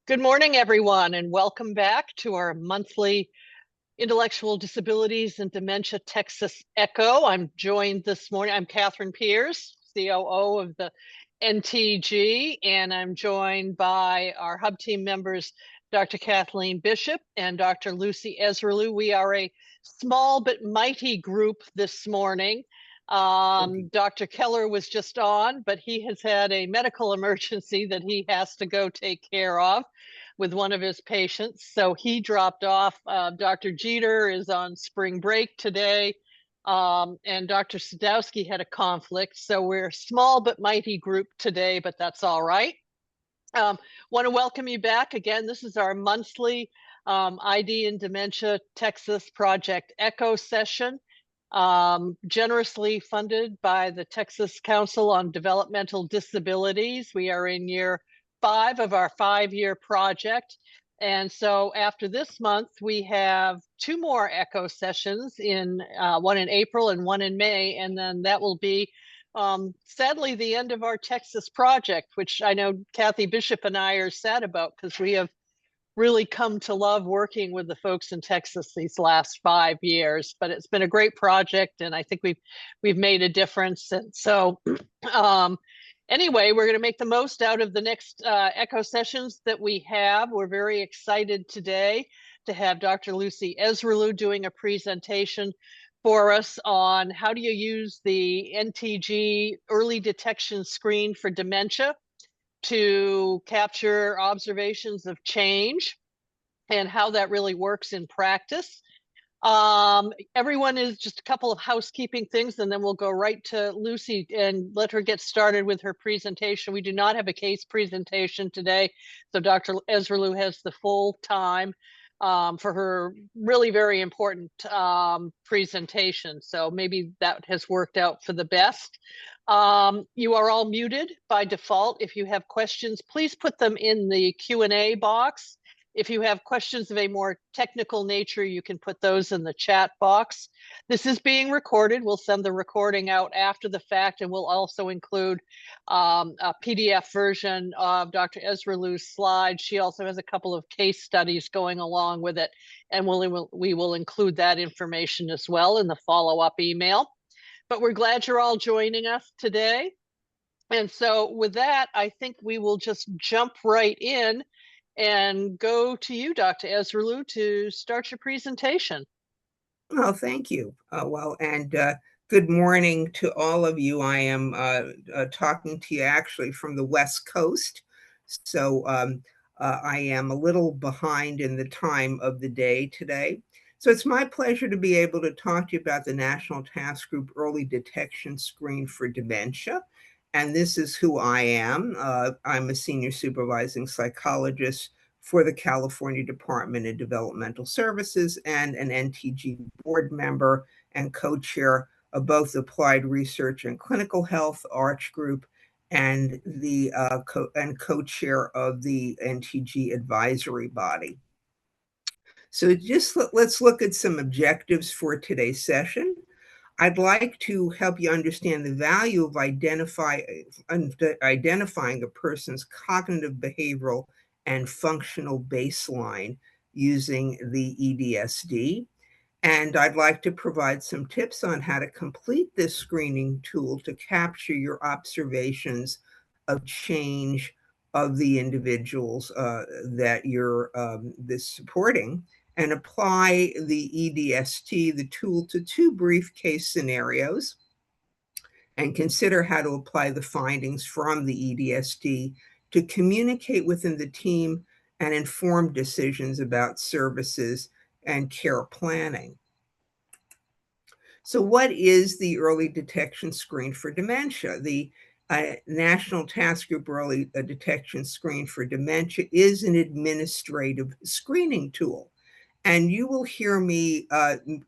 Good morning, everyone, and welcome back to our monthly Intellectual Disabilities and Dementia Texas Echo. I'm joined this morning, I'm Catherine Pierce, COO of the NTG, and I'm joined by our hub team members, Dr. Kathleen Bishop and Dr. Lucy Ezralu. We are a small but mighty group this morning. Dr. Keller was just on, but he has had a medical emergency that he has to go take care of with one of his patients. So he dropped off. Dr. Jeter is on spring break today. And Dr. Sadowski had a conflict. So we're a small but mighty group today, but that's all right. Want to welcome you back again. This is our monthly ID and Dementia Texas Project Echo session, generously funded by the Texas Council on Developmental Disabilities. We are in year 5 of our 5-year project. And so after this month, we have 2 more Echo sessions, one in April and one in May. And then that will be, sadly, the end of our Texas project, which I know Kathy Bishop and I are sad about because we have really come to love working with the folks in Texas these last 5 years. But it's been a great project, and I think we've made a difference. And so anyway, we're going to make the most out of the next Echo sessions that we have. We're very excited today to have Dr. Lucy Ezralu doing a presentation for us on how do you use the NTG early detection screen for dementia to capture observations of change and how that really works in practice. Everyone is just a couple of housekeeping things, and then we'll go right to Lucy and let her get started with her presentation. We do not have a case presentation today, so Dr. Ezralu has the full time for her really very important presentation. So maybe that has worked out for the best. You are all muted by default. If you have questions, please put them in the Q&A box. If you have questions of a more technical nature, you can put those in the chat box. This is being recorded. We'll send the recording out after the fact, and we'll also include a PDF version of Dr. Ezralu's slides. She also has a couple of case studies going along with it, and we will include that information as well in the follow-up email. But we're glad you're all joining us today. And so with that, I think we will just jump right in and go to you, Dr. Ezralu, to start your presentation. Well, thank you. Good morning to all of you. I am talking to you actually from the West Coast. So I am a little behind in the time of the day today. So it's my pleasure to be able to talk to you about the National Task Group Early Detection Screen for Dementia. And this is who I am. I'm a senior supervising psychologist for the California Department of Developmental Services and an NTG board member and co-chair of both Applied Research and Clinical Health Arch Group and the co-chair of the NTG advisory body. So let's look at some objectives for today's session. I'd like to help you understand the value of identifying a person's cognitive, behavioral, and functional baseline using the EDSD. And I'd like to provide some tips on how to complete this screening tool to capture your observations of change of the individuals that you're supporting, and apply the EDSD, the tool, to 2 brief case scenarios, and consider how to apply the findings from the EDSD to communicate within the team and inform decisions about services and care planning. So what is the early detection screen for dementia? The National Task Group Early Detection Screen for Dementia is an administrative screening tool. And you will hear me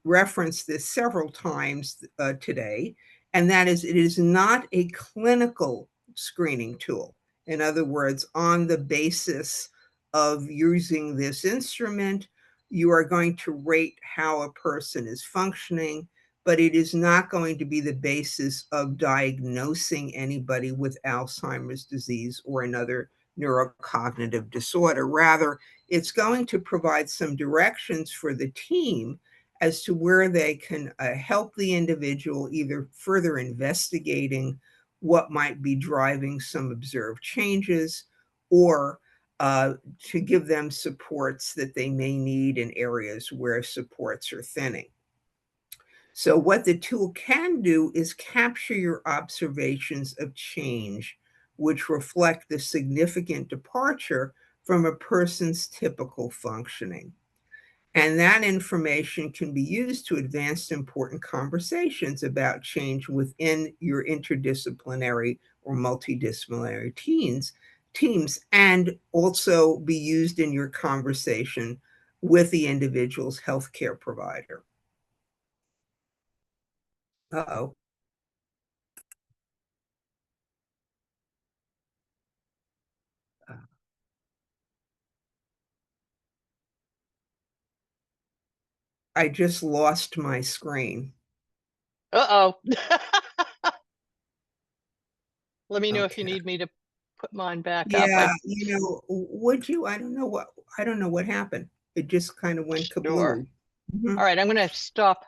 reference this several times today, and that is, it is not a clinical screening tool. In other words, on the basis of using this instrument, you are going to rate how a person is functioning, but it is not going to be the basis of diagnosing anybody with Alzheimer's disease or another neurocognitive disorder. Rather, it's going to provide some directions for the team as to where they can help the individual, either further investigating what might be driving some observed changes, or to give them supports that they may need in areas where supports are thinning. So what the tool can do is capture your observations of change, which reflect the significant departure from a person's typical functioning. And that information can be used to advance important conversations about change within your interdisciplinary or multidisciplinary teams, and also be used in your conversation with the individual's healthcare provider. Uh-oh. I just lost my screen. Uh-oh. Let me know if you Okay. need me to put mine back up. Yeah, would you? I don't know what happened. It just kind of went Sure. kablooey. Mhm. All right, I'm going to stop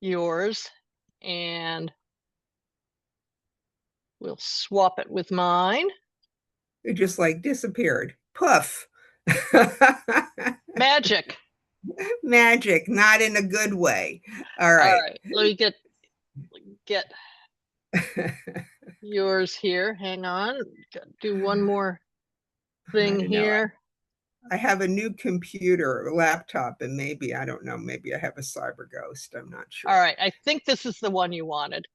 yours and we'll swap it with mine. It just like disappeared. Puff. Magic. Magic, not in a good way. All All right. right, let me get yours here. Hang on. Do one more I thing don't know. here. I have a new computer, laptop, and maybe, I don't know, maybe I have a cyber ghost. I'm not All sure. right, I think this is the one you wanted.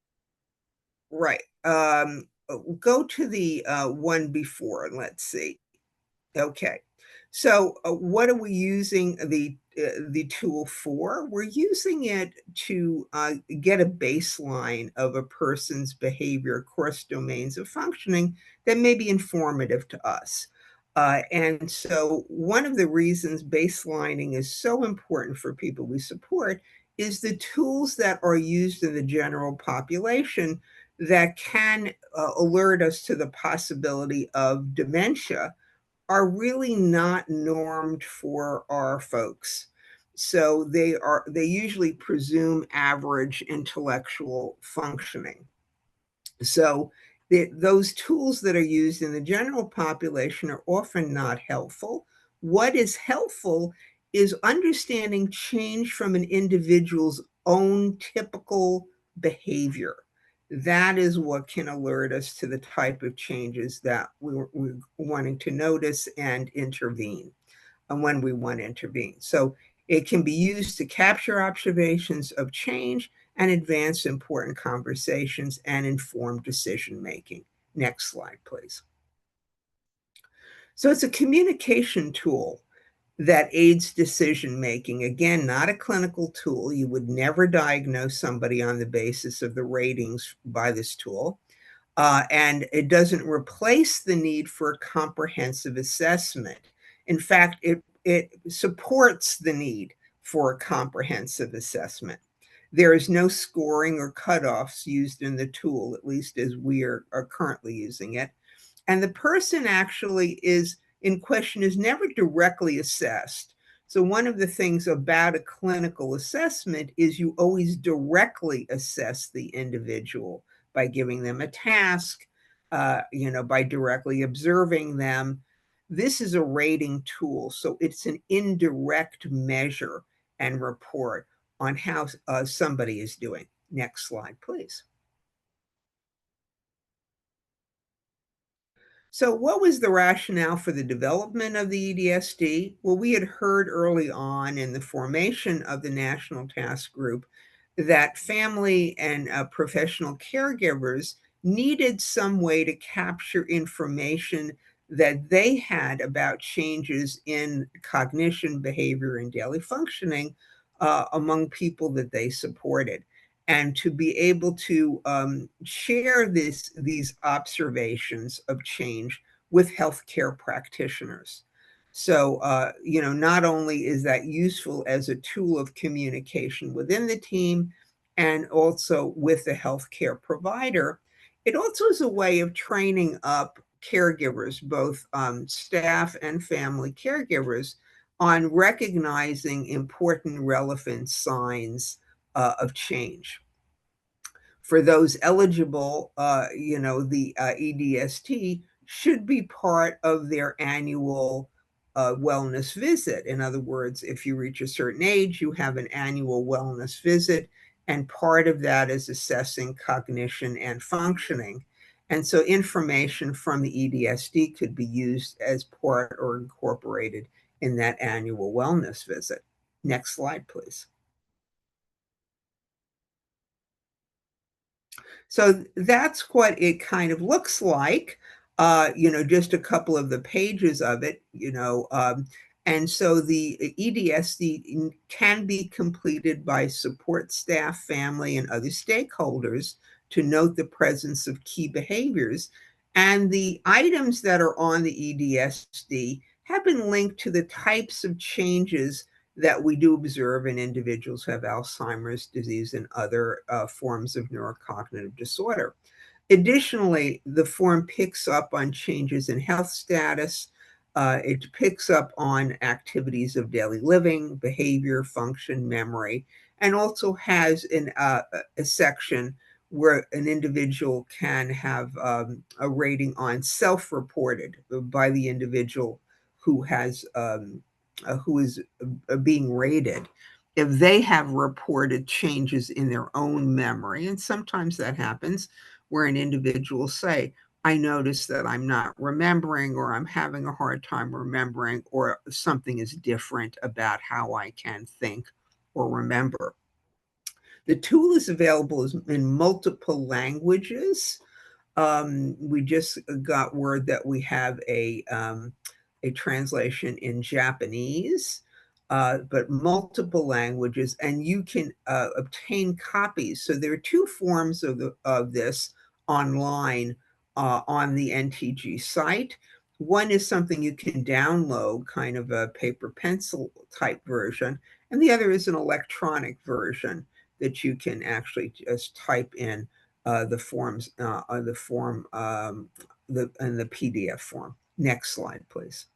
Right. Go to the one before and let's see. Okay. So what are we using the tool for? We're using it to get a baseline of a person's behavior across domains of functioning that may be informative to us. And so one of the reasons baselining is so important for people we support is the tools that are used in the general population that can alert us to the possibility of dementia are really not normed for our folks. So they usually presume average intellectual functioning. So those tools that are used in the general population are often not helpful. What is helpful is understanding change from an individual's own typical behavior. That is what can alert us to the type of changes that we're wanting to notice and intervene, and when we want to intervene. So it can be used to capture observations of change and advance important conversations and inform decision making. Next slide, please. So it's a communication tool that aids decision making. Again, not a clinical tool. You would never diagnose somebody on the basis of the ratings by this tool. And it doesn't replace the need for a comprehensive assessment. In fact, it supports the need for a comprehensive assessment. There is no scoring or cutoffs used in the tool, at least as we are currently using it. And the person actually is in question is never directly assessed. So one of the things about a clinical assessment is you always directly assess the individual by giving them a task, by directly observing them. This is a rating tool, so it's an indirect measure and report on how somebody is doing. Next slide, please. So what was the rationale for the development of the EDSD? Well, we had heard early on in the formation of the National Task Group that family and professional caregivers needed some way to capture information that they had about changes in cognition, behavior, and daily functioning among people that they supported, and to be able to share these observations of change with healthcare practitioners. So, not only is that useful as a tool of communication within the team and also with the healthcare provider, it also is a way of training up caregivers, both staff and family caregivers, on recognizing important relevant signs of change. For those eligible, the EDST should be part of their annual wellness visit. In other words, if you reach a certain age, you have an annual wellness visit, and part of that is assessing cognition and functioning. And so information from the EDSD could be used as part or incorporated in that annual wellness visit. Next slide, please. So that's what it kind of looks like, just a couple of the pages of it, and so the EDSD can be completed by support staff, family, and other stakeholders to note the presence of key behaviors. And the items that are on the EDSD have been linked to the types of changes that we do observe in individuals who have Alzheimer's disease and other forms of neurocognitive disorder. Additionally, the form picks up on changes in health status. It picks up on activities of daily living, behavior, function, memory, and also has a section where an individual can have a rating on self-reported by the individual who is being rated, if they have reported changes in their own memory. And sometimes that happens where an individual say, I notice that I'm not remembering, or I'm having a hard time remembering, or something is different about how I can think or remember. The tool is available in multiple languages. We just got word that we have a translation in Japanese, but multiple languages, and you can obtain copies. So there are two forms of this online on the NTG site. One is something you can download, kind of a paper pencil type version, and the other is an electronic version that you can actually just type in the forms, in the PDF form. Next slide, please.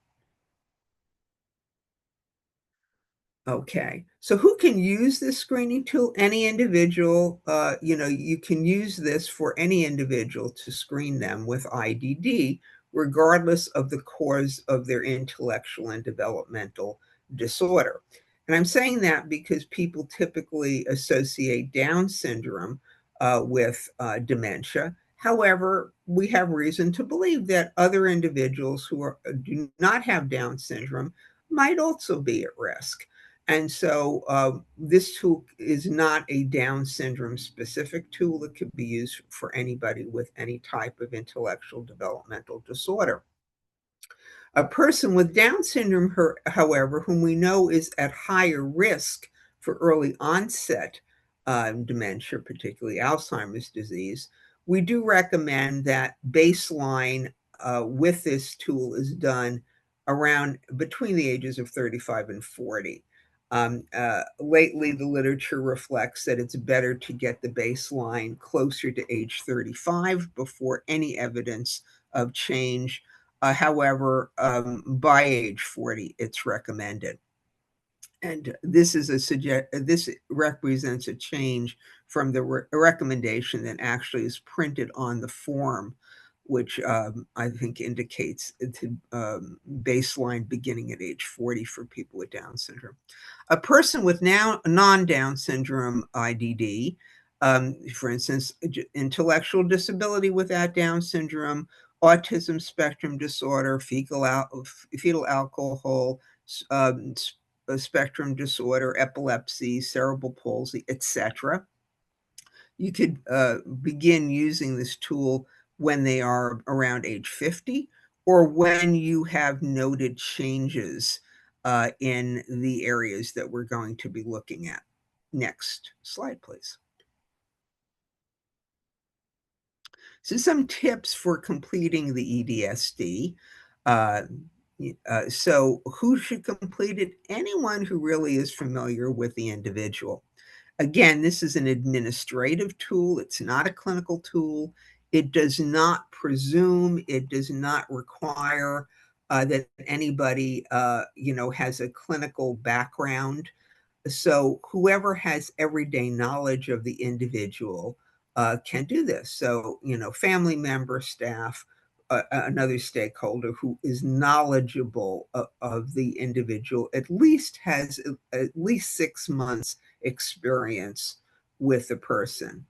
Okay, so who can use this screening tool? Any individual, you can use this for any individual to screen them with IDD, regardless of the cause of their intellectual and developmental disorder. And I'm saying that because people typically associate Down syndrome with dementia. However, we have reason to believe that other individuals who do not have Down syndrome might also be at risk. And so this tool is not a Down syndrome specific tool. It could be used for anybody with any type of intellectual developmental disorder. A person with Down syndrome, however, whom we know is at higher risk for early onset dementia, particularly Alzheimer's disease, we do recommend that baseline with this tool is done around between the ages of 35 and 40. Lately, the literature reflects that it's better to get the baseline closer to age 35 before any evidence of change. However, by age 40, it's recommended. And this represents a change from the recommendation that actually is printed on the form, which I think indicates the baseline beginning at age 40 for people with Down syndrome. A person with non-Down syndrome IDD, for instance, intellectual disability without Down syndrome, autism spectrum disorder, fetal alcohol spectrum disorder, epilepsy, cerebral palsy, etc. You could begin using this tool when they are around age 50, or when you have noted changes in the areas that we're going to be looking at. Next slide, please. So some tips for completing the EDSD. So who should complete it? Anyone who really is familiar with the individual. Again, this is an administrative tool. It's not a clinical tool. It does not presume, it does not require that anybody, has a clinical background. So whoever has everyday knowledge of the individual can do this. So, family member, staff, another stakeholder who is knowledgeable of the individual at least has at least 6 months experience with the person,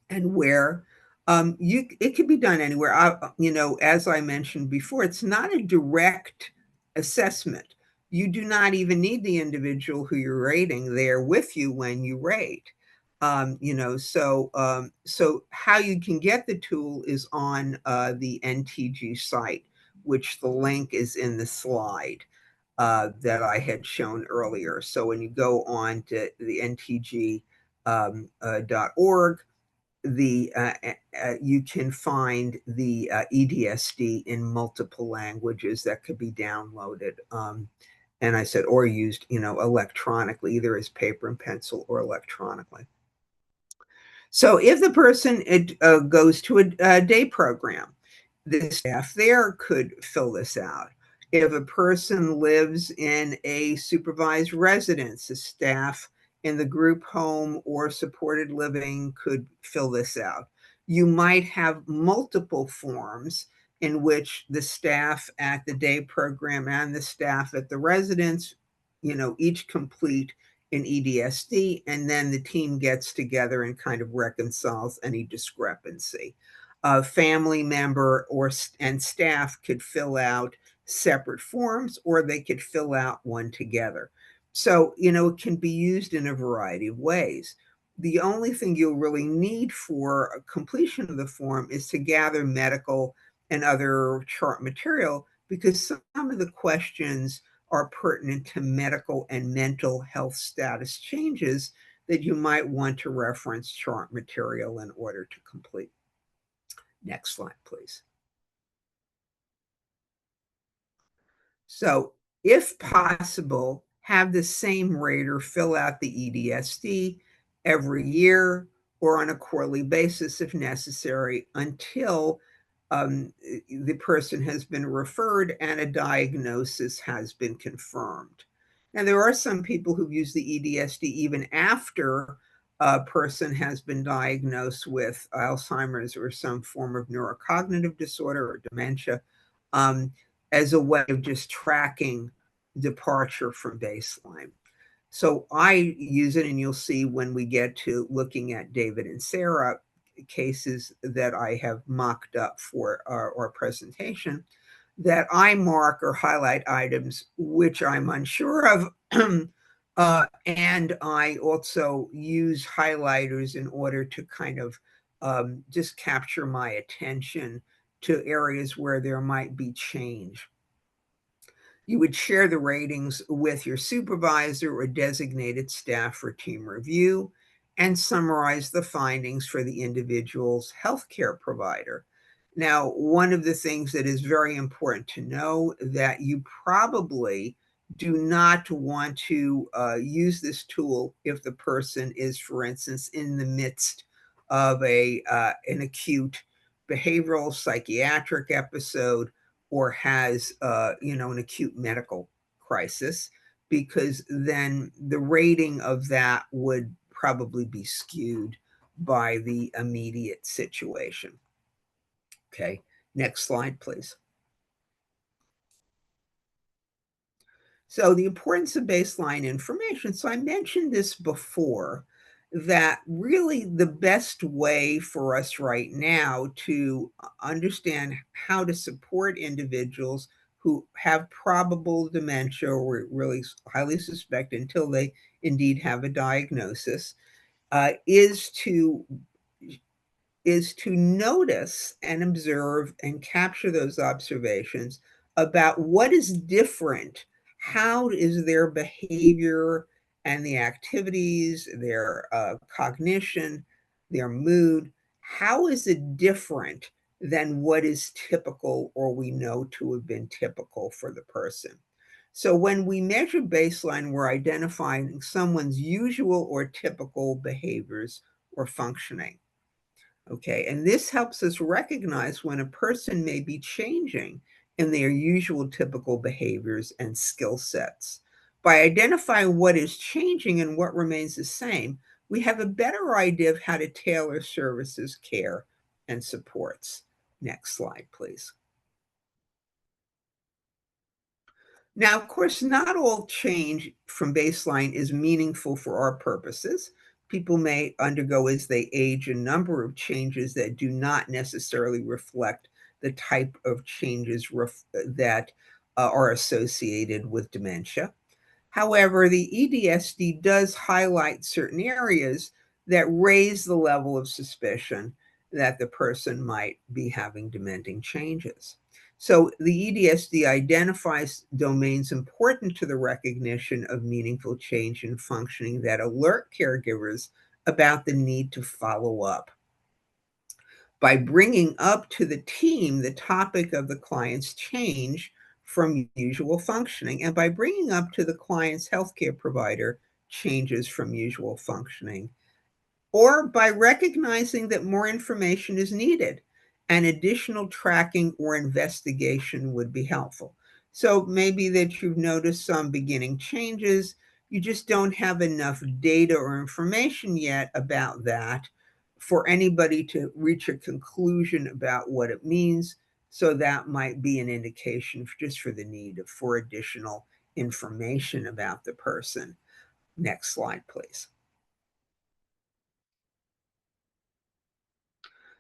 and where it can be done anywhere. As I mentioned before, it's not a direct assessment. You do not even need the individual who you're rating there with you when you rate. So how you can get the tool is on the NTG site, which the link is in the slide that I had shown earlier. So when you go on to the ntg.org, you can find the EDSD in multiple languages that could be downloaded. And I said, or used, electronically, either as paper and pencil or electronically. So if the person goes to a day program, the staff there could fill this out. If a person lives in a supervised residence, the staff in the group home or supported living could fill this out. You might have multiple forms in which the staff at the day program and the staff at the residence, each complete an EDSD, and then the team gets together and kind of reconciles any discrepancy. A family member and staff could fill out separate forms, or they could fill out one together. So, it can be used in a variety of ways. The only thing you'll really need for completion of the form is to gather medical and other chart material, because some of the questions are pertinent to medical and mental health status changes that you might want to reference chart material in order to complete. Next slide, please. So, if possible, have the same rater fill out the EDSD every year or on a quarterly basis if necessary until the person has been referred and a diagnosis has been confirmed. Now, there are some people who've used the EDSD even after a person has been diagnosed with Alzheimer's or some form of neurocognitive disorder or dementia, as a way of just tracking departure from baseline. So I use it, and you'll see when we get to looking at David and Sarah cases that I have mocked up for our presentation, that I mark or highlight items which I'm unsure of. And I also use highlighters in order to kind of just capture my attention to areas where there might be change. You would share the ratings with your supervisor or designated staff for team review and summarize the findings for the individual's healthcare provider. Now, one of the things that is very important to know that you probably do not want to use this tool if the person is, for instance, in the midst of an acute behavioral psychiatric episode or has an acute medical crisis, because then the rating of that would probably be skewed by the immediate situation. Okay, next slide, please. So the importance of baseline information. So I mentioned this before, that really the best way for us right now to understand how to support individuals who have probable dementia or really highly suspect until they indeed have a diagnosis, is to notice and observe and capture those observations about what is different. How is their behavior and the activities, their cognition, their mood, how is it different than what is typical or we know to have been typical for the person? So when we measure baseline, we're identifying someone's usual or typical behaviors or functioning. Okay, and this helps us recognize when a person may be changing in their usual typical behaviors and skill sets. By identifying what is changing and what remains the same, we have a better idea of how to tailor services, care, and supports. Next slide, please. Now, of course, not all change from baseline is meaningful for our purposes. People may undergo as they age a number of changes that do not necessarily reflect the type of changes that are associated with dementia. However, the EDSD does highlight certain areas that raise the level of suspicion that the person might be having dementing changes. So the EDSD identifies domains important to the recognition of meaningful change in functioning that alert caregivers about the need to follow up. By bringing up to the team the topic of the client's change from usual functioning, and by bringing up to the client's healthcare provider changes from usual functioning, or by recognizing that more information is needed and additional tracking or investigation would be helpful. So maybe that you've noticed some beginning changes, you just don't have enough data or information yet about that for anybody to reach a conclusion about what it means. So that might be an indication just for the need for additional information about the person. Next slide, please.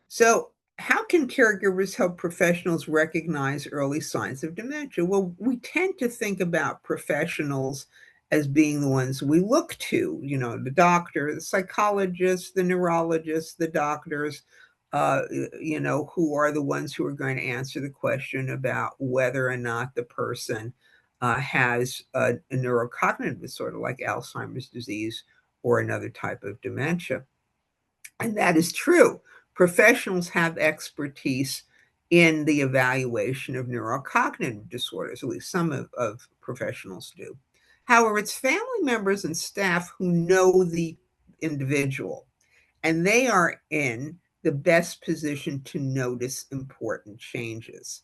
So, how can caregivers help professionals recognize early signs of dementia? Well, we tend to think about professionals as being the ones we look to, the doctor, the psychologist, the neurologist, the doctors, who are the ones who are going to answer the question about whether or not the person has a neurocognitive disorder like Alzheimer's disease or another type of dementia. And that is true. Professionals have expertise in the evaluation of neurocognitive disorders, at least some of professionals do. However, it's family members and staff who know the individual, and they are in the best position to notice important changes.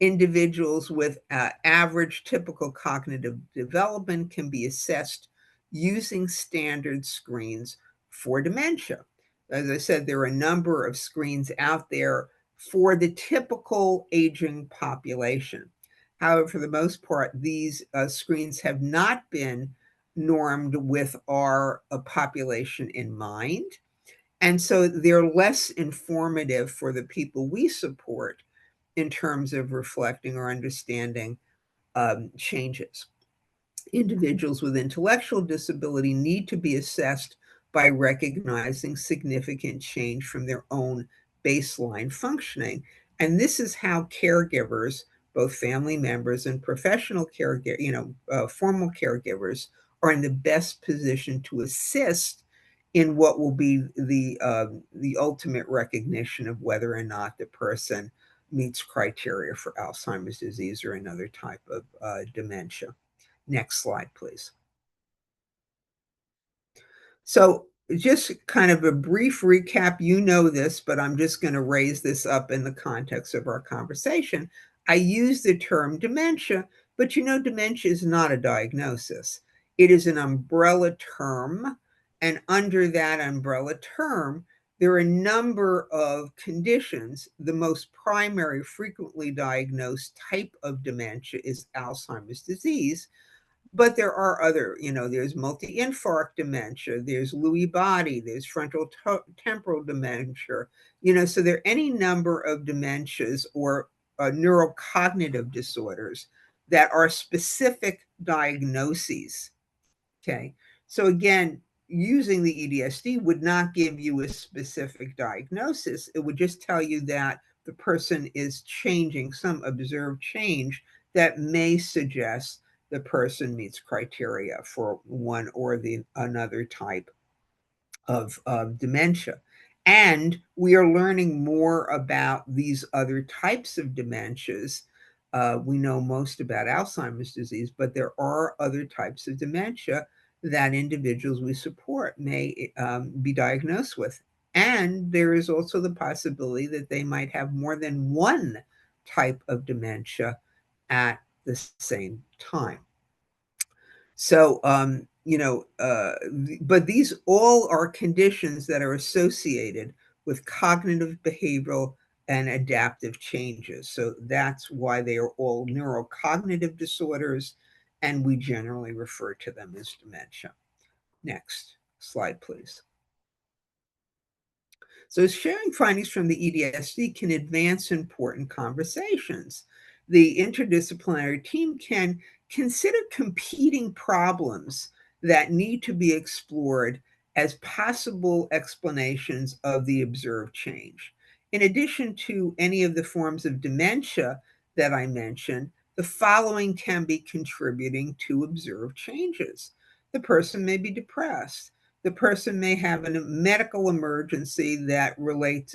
Individuals with average typical cognitive development can be assessed using standard screens for dementia. As I said, there are a number of screens out there for the typical aging population. However, for the most part, these screens have not been normed with our population in mind. And so they're less informative for the people we support in terms of reflecting or understanding changes. Individuals with intellectual disability need to be assessed by recognizing significant change from their own baseline functioning. And this is how caregivers, both family members and professional caregivers, formal caregivers, are in the best position to assist in what will be the ultimate recognition of whether or not the person meets criteria for Alzheimer's disease or another type of dementia. Next slide, please. So just kind of a brief recap, you know this, but I'm just going to raise this up in the context of our conversation. I use the term dementia, but dementia is not a diagnosis. It is an umbrella term, and under that umbrella term, there are a number of conditions. The most primary, frequently diagnosed type of dementia is Alzheimer's disease. But there are other, there's multi-infarct dementia, there's Lewy body, there's frontal temporal dementia, so there are any number of dementias or neurocognitive disorders that are specific diagnoses. Okay. So again, using the EDSD would not give you a specific diagnosis. It would just tell you that the person is changing, some observed change that may suggest the person meets criteria for one or the another type of dementia. And we are learning more about these other types of dementias. We know most about Alzheimer's disease, but there are other types of dementia that individuals we support may be diagnosed with. And there is also the possibility that they might have more than one type of dementia at the same time. So, but these all are conditions that are associated with cognitive, behavioral, and adaptive changes. So that's why they are all neurocognitive disorders, and we generally refer to them as dementia. Next slide, please. So sharing findings from the EDSD can advance important conversations. The interdisciplinary team can consider competing problems that need to be explored as possible explanations of the observed change. In addition to any of the forms of dementia that I mentioned, the following can be contributing to observed changes. The person may be depressed. The person may have a medical emergency that relates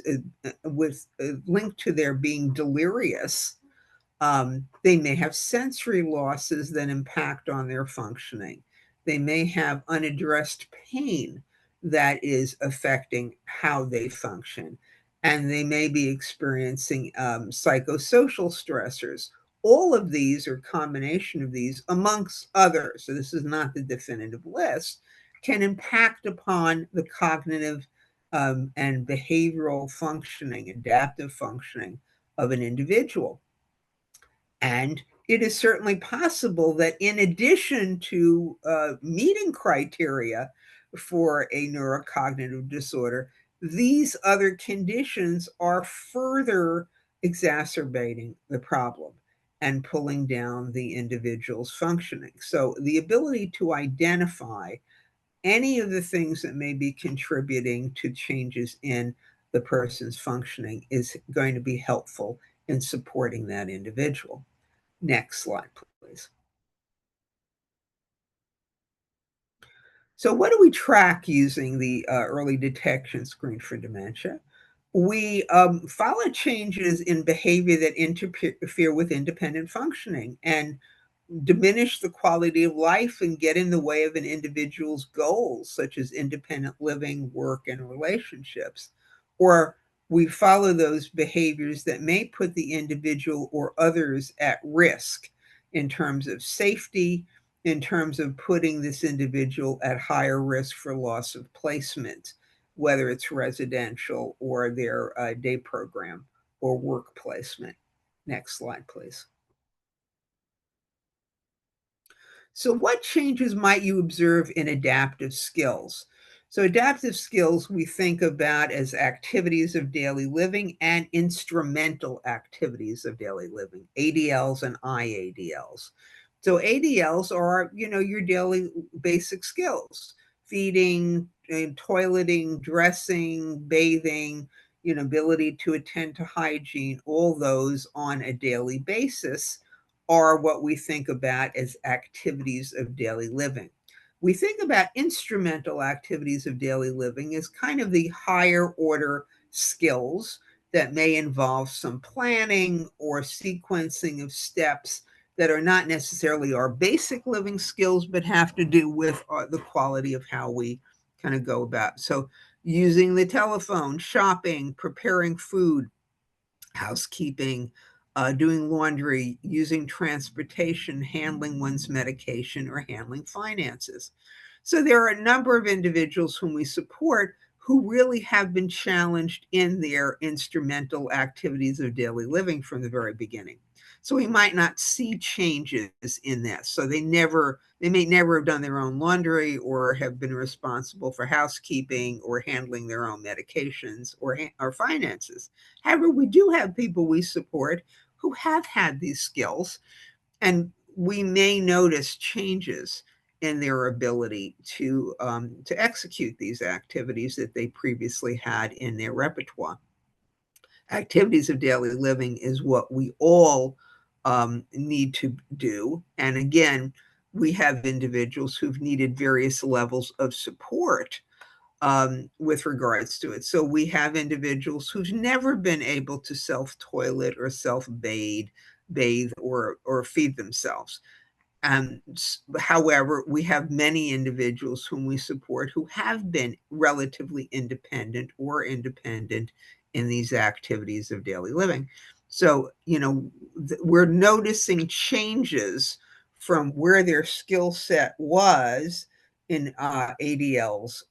with linked to their being delirious. They may have sensory losses that impact on their functioning. They may have unaddressed pain that is affecting how they function. And they may be experiencing psychosocial stressors. All of these, or combination of these, amongst others, so this is not the definitive list, can impact upon the cognitive and behavioral functioning, adaptive functioning of an individual. And it is certainly possible that in addition to meeting criteria for a neurocognitive disorder, these other conditions are further exacerbating the problem and pulling down the individual's functioning. So the ability to identify any of the things that may be contributing to changes in the person's functioning is going to be helpful in supporting that individual. Next slide, please. So, what do we track using the early detection screen for dementia? We follow changes in behavior that interfere with independent functioning and diminish the quality of life and get in the way of an individual's goals, such as independent living, work, and relationships. Or we follow those behaviors that may put the individual or others at risk in terms of safety, in terms of putting this individual at higher risk for loss of placement, whether it's residential or their day program or work placement. Next slide, please. So, what changes might you observe in adaptive skills? So, adaptive skills we think about as activities of daily living and instrumental activities of daily living, ADLs and IADLs. So, ADLs are, your daily basic skills: feeding, toileting, dressing, bathing, ability to attend to hygiene, all those on a daily basis are what we think about as activities of daily living. We think about instrumental activities of daily living as kind of the higher order skills that may involve some planning or sequencing of steps that are not necessarily our basic living skills, but have to do with the quality of how we kind of go about. So, using the telephone, shopping, preparing food, housekeeping, doing laundry, using transportation, handling one's medication, or handling finances. So there are a number of individuals whom we support who really have been challenged in their instrumental activities of daily living from the very beginning. So we might not see changes in this. So they may never have done their own laundry or have been responsible for housekeeping or handling their own medications or finances. However, we do have people we support who have had these skills, and we may notice changes in their ability to execute these activities that they previously had in their repertoire. Activities of daily living is what we all need to do. And again, we have individuals who've needed various levels of support with regards to it. So we have individuals who've never been able to self-toilet or self-bathe or feed themselves. However, we have many individuals whom we support who have been relatively independent or independent in these activities of daily living. So, we're noticing changes from where their skill set was in ADLs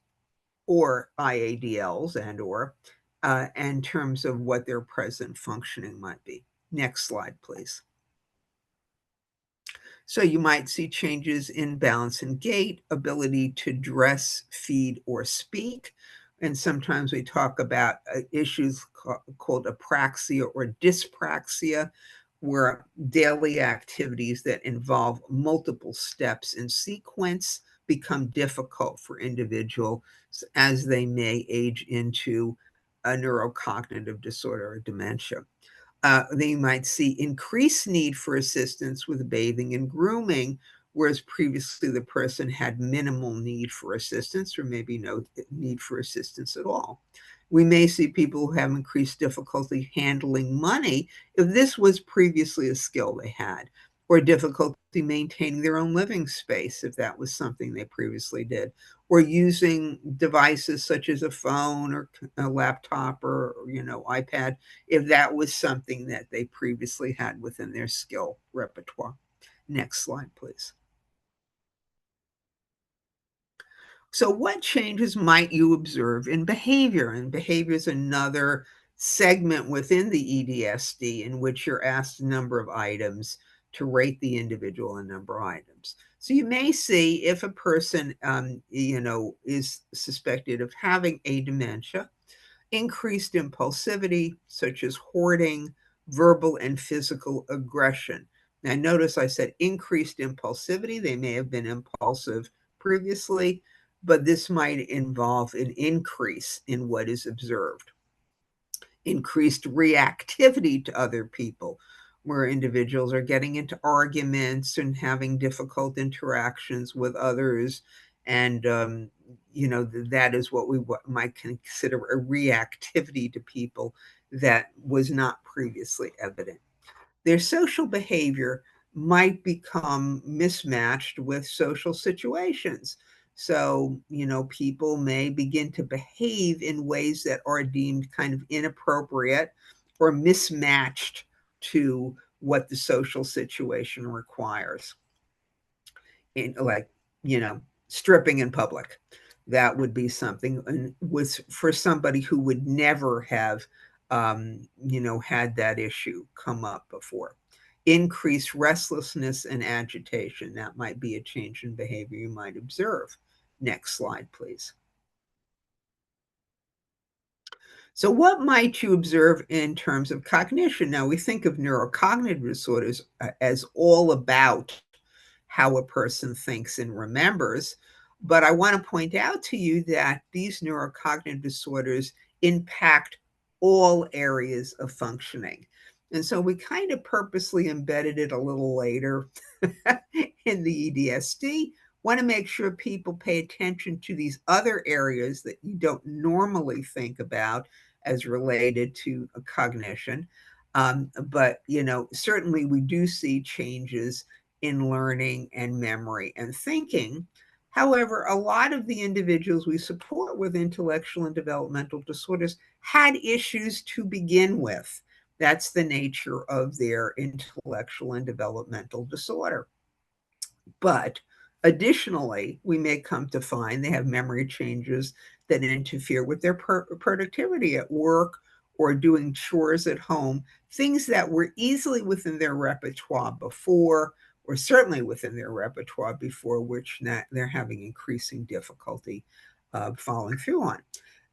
or IADLs and/or in terms of what their present functioning might be. Next slide, please. So you might see changes in balance and gait, ability to dress, feed, or speak. And sometimes we talk about issues called apraxia or dyspraxia, where daily activities that involve multiple steps in sequence become difficult for individuals as they may age into a neurocognitive disorder or dementia. They might see increased need for assistance with bathing and grooming, whereas previously the person had minimal need for assistance or maybe no need for assistance at all. We may see people who have increased difficulty handling money if this was previously a skill they had, or difficulty maintaining their own living space if that was something they previously did, or using devices such as a phone or a laptop or iPad if that was something that they previously had within their skill repertoire. Next slide, please. So, what changes might you observe in behavior? And behavior is another segment within the EDSD in which you're asked a number of items to rate the individual a number of items. So, you may see if a person, is suspected of having a dementia, increased impulsivity, such as hoarding, verbal and physical aggression. Now, notice I said increased impulsivity. They may have been impulsive previously, but this might involve an increase in what is observed. Increased reactivity to other people, where individuals are getting into arguments and having difficult interactions with others. And, that is what we might consider a reactivity to people that was not previously evident. Their social behavior might become mismatched with social situations. So, people may begin to behave in ways that are deemed kind of inappropriate or mismatched to what the social situation requires. Like, stripping in public. That would be something, and was for somebody who would never have had that issue come up before. Increased restlessness and agitation. That might be a change in behavior you might observe. Next slide, please. So, what might you observe in terms of cognition? Now, we think of neurocognitive disorders as all about how a person thinks and remembers. But I want to point out to you that these neurocognitive disorders impact all areas of functioning. And so we kind of purposely embedded it a little later in the EDSD. Want to make sure people pay attention to these other areas that you don't normally think about as related to cognition. But, certainly we do see changes in learning and memory and thinking. However, a lot of the individuals we support with intellectual and developmental disorders had issues to begin with. That's the nature of their intellectual and developmental disorder. But additionally, we may come to find they have memory changes that interfere with their productivity at work or doing chores at home, things that were easily within their repertoire before, or certainly within their repertoire before, which they're having increasing difficulty following through on.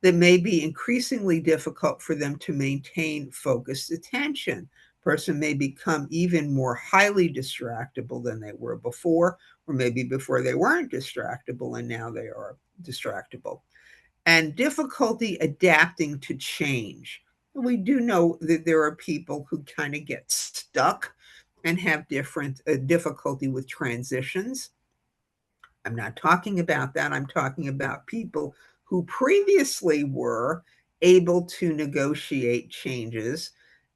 That may be increasingly difficult for them to maintain focused attention. Person may become even more highly distractible than they were before, or maybe before they weren't distractible and now they are distractible. And difficulty adapting to change. We do know that there are people who kind of get stuck and have different difficulty with transitions. I'm not talking about that. I'm talking about people who previously were able to negotiate changes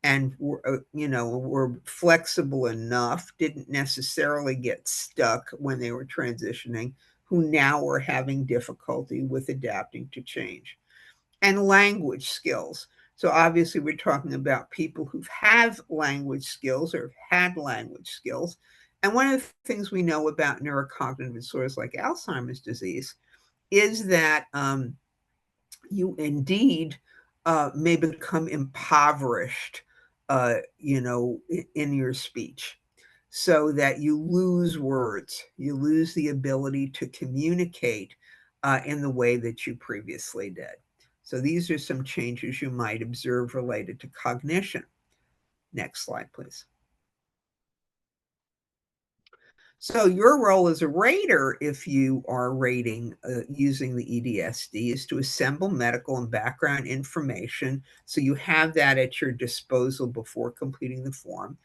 and were flexible enough, didn't necessarily get stuck when they were transitioning, who now are having difficulty with adapting to change. And language skills. So obviously we're talking about people who have language skills or have had language skills. And one of the things we know about neurocognitive disorders like Alzheimer's disease is that you indeed may become impoverished, in your speech, so that you lose words, you lose the ability to communicate in the way that you previously did. So these are some changes you might observe related to cognition. Next slide, please. So your role as a rater, if you are rating using the EDSD, is to assemble medical and background information so you have that at your disposal before completing the form.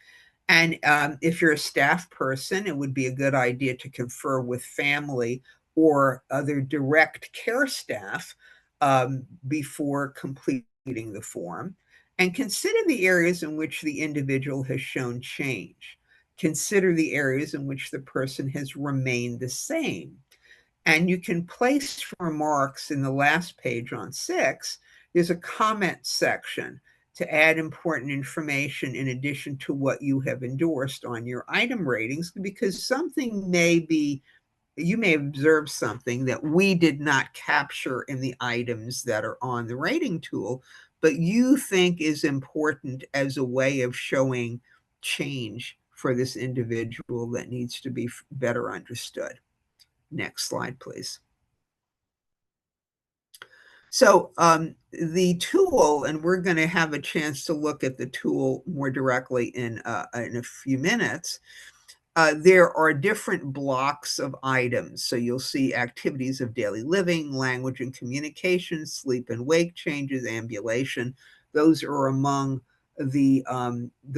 And if you're a staff person, it would be a good idea to confer with family or other direct care staff before completing the form. And consider the areas in which the individual has shown change. Consider the areas in which the person has remained the same. And you can place remarks in the last page on 6. There's a comment section to add important information in addition to what you have endorsed on your item ratings, because you may observe something that we did not capture in the items that are on the rating tool, but you think is important as a way of showing change for this individual that needs to be better understood. Next slide, please. So the tool, and we're going to have a chance to look at the tool more directly in a few minutes. There are different blocks of items. So you'll see activities of daily living, language and communication, sleep and wake changes, ambulation. Those are among the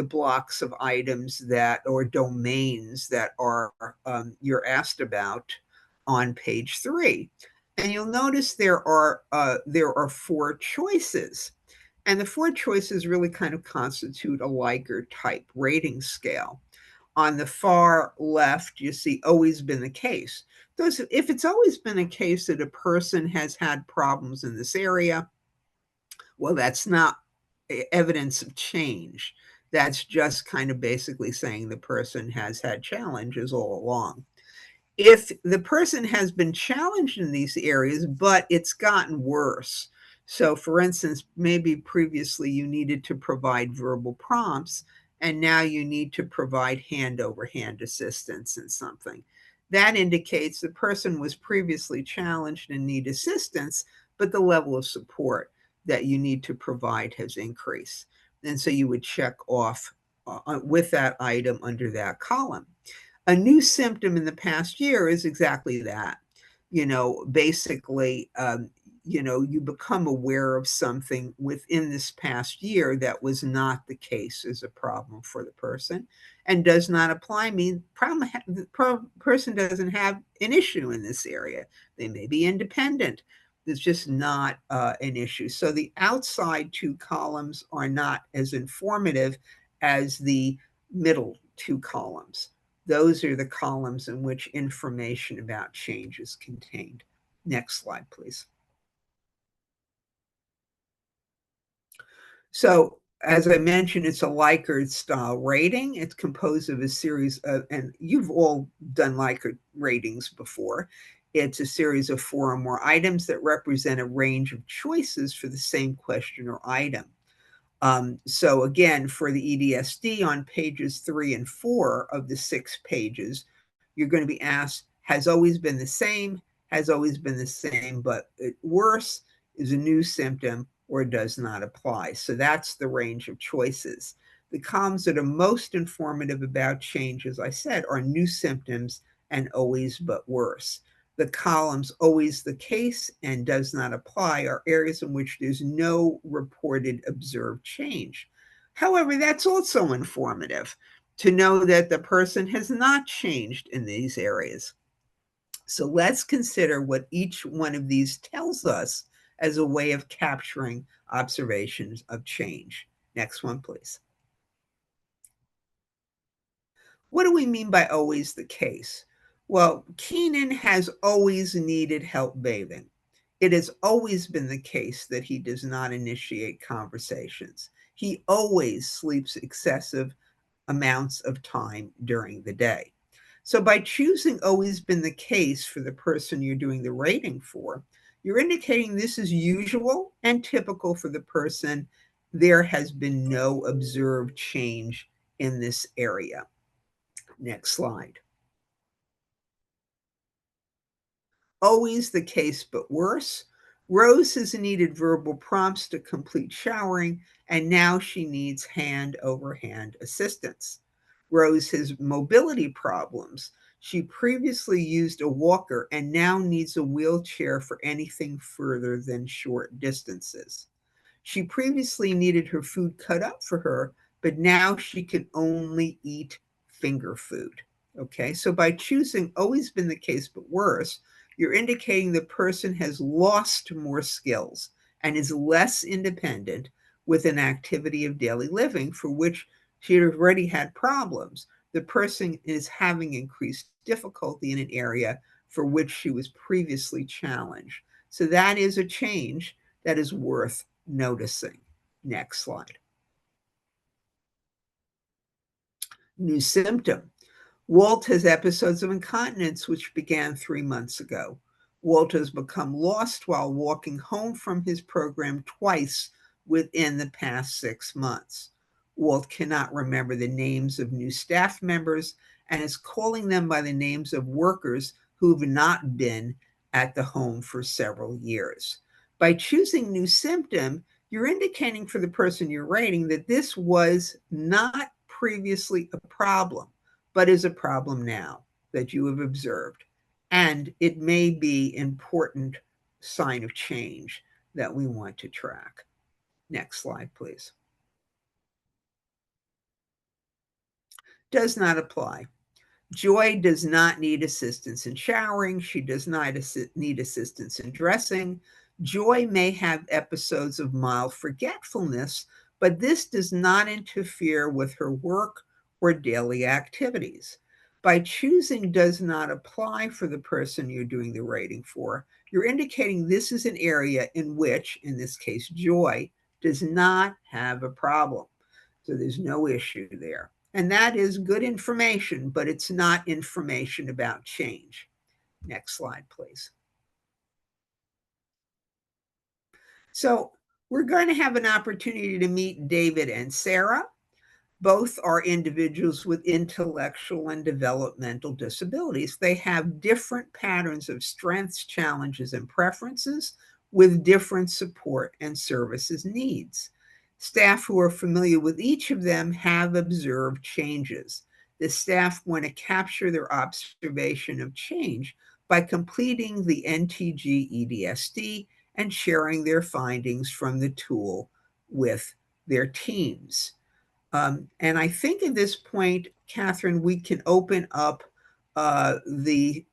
blocks of items that, or domains that are you're asked about on page 3. And you'll notice there are 4 choices. And the 4 choices really kind of constitute a Likert type rating scale. On the far left, you see always been the case. If it's always been a case that a person has had problems in this area, well, that's not evidence of change. That's just kind of basically saying the person has had challenges all along. If the person has been challenged in these areas, but it's gotten worse. So for instance, maybe previously you needed to provide verbal prompts, and now you need to provide hand over hand assistance in something. That indicates the person was previously challenged and need assistance, but the level of support that you need to provide has increased. And so you would check off with that item under that column. A new symptom in the past year is exactly that. Basically, you become aware of something within this past year that was not the case as a problem for the person and does not apply. The person doesn't have an issue in this area. They may be independent. It's just not an issue. So the outside 2 columns are not as informative as the middle 2 columns. Those are the columns in which information about change is contained. Next slide, please. So as I mentioned, it's a Likert style rating. It's composed of a series of, and you've all done Likert ratings before. It's a series of 4 or more items that represent a range of choices for the same question or item. So again, for the EDSD on pages 3 and 4 of the 6 pages, you're going to be asked, has always been the same, has always been the same, but worse, is a new symptom, or does not apply. So that's the range of choices. The columns that are most informative about change, as I said, are new symptoms and always but worse. The columns always the case and does not apply are areas in which there's no reported observed change. However, that's also informative to know that the person has not changed in these areas. So let's consider what each one of these tells us as a way of capturing observations of change. Next one, please. What do we mean by always the case? Well, Keenan has always needed help bathing. It has always been the case that he does not initiate conversations. He always sleeps excessive amounts of time during the day. So, by choosing always been the case for the person you're doing the rating for, you're indicating this is usual and typical for the person. There has been no observed change in this area. Next slide. Always the case, but worse. Rose has needed verbal prompts to complete showering, and now she needs hand over hand assistance. Rose has mobility problems. She previously used a walker and now needs a wheelchair for anything further than short distances. She previously needed her food cut up for her, but now she can only eat finger food. Okay, so by choosing always been the case, but worse, you're indicating the person has lost more skills and is less independent with an activity of daily living for which she had already had problems. The person is having increased difficulty in an area for which she was previously challenged. So that is a change that is worth noticing. Next slide. New symptom. Walt has episodes of incontinence, which began 3 months ago. Walt has become lost while walking home from his program twice within the past 6 months. Walt cannot remember the names of new staff members and is calling them by the names of workers who've not been at the home for several years. By choosing new symptom, you're indicating for the person you're rating that this was not previously a problem, but is a problem now that you have observed. And it may be an important sign of change that we want to track. Next slide, please. Does not apply. Joy does not need assistance in showering. She does not need assistance in dressing. Joy may have episodes of mild forgetfulness, but this does not interfere with her work or daily activities. By choosing does not apply for the person you're doing the rating for, you're indicating this is an area in which, in this case, Joy does not have a problem. So there's no issue there. And that is good information, but it's not information about change. Next slide, please. So we're going to have an opportunity to meet David and Sarah. Both are individuals with intellectual and developmental disabilities. They have different patterns of strengths, challenges, and preferences with different support and services needs. Staff who are familiar with each of them have observed changes. The staff want to capture their observation of change by completing the NTG-EDSD and sharing their findings from the tool with their teams. And I think at this point, Catherine, we can open up the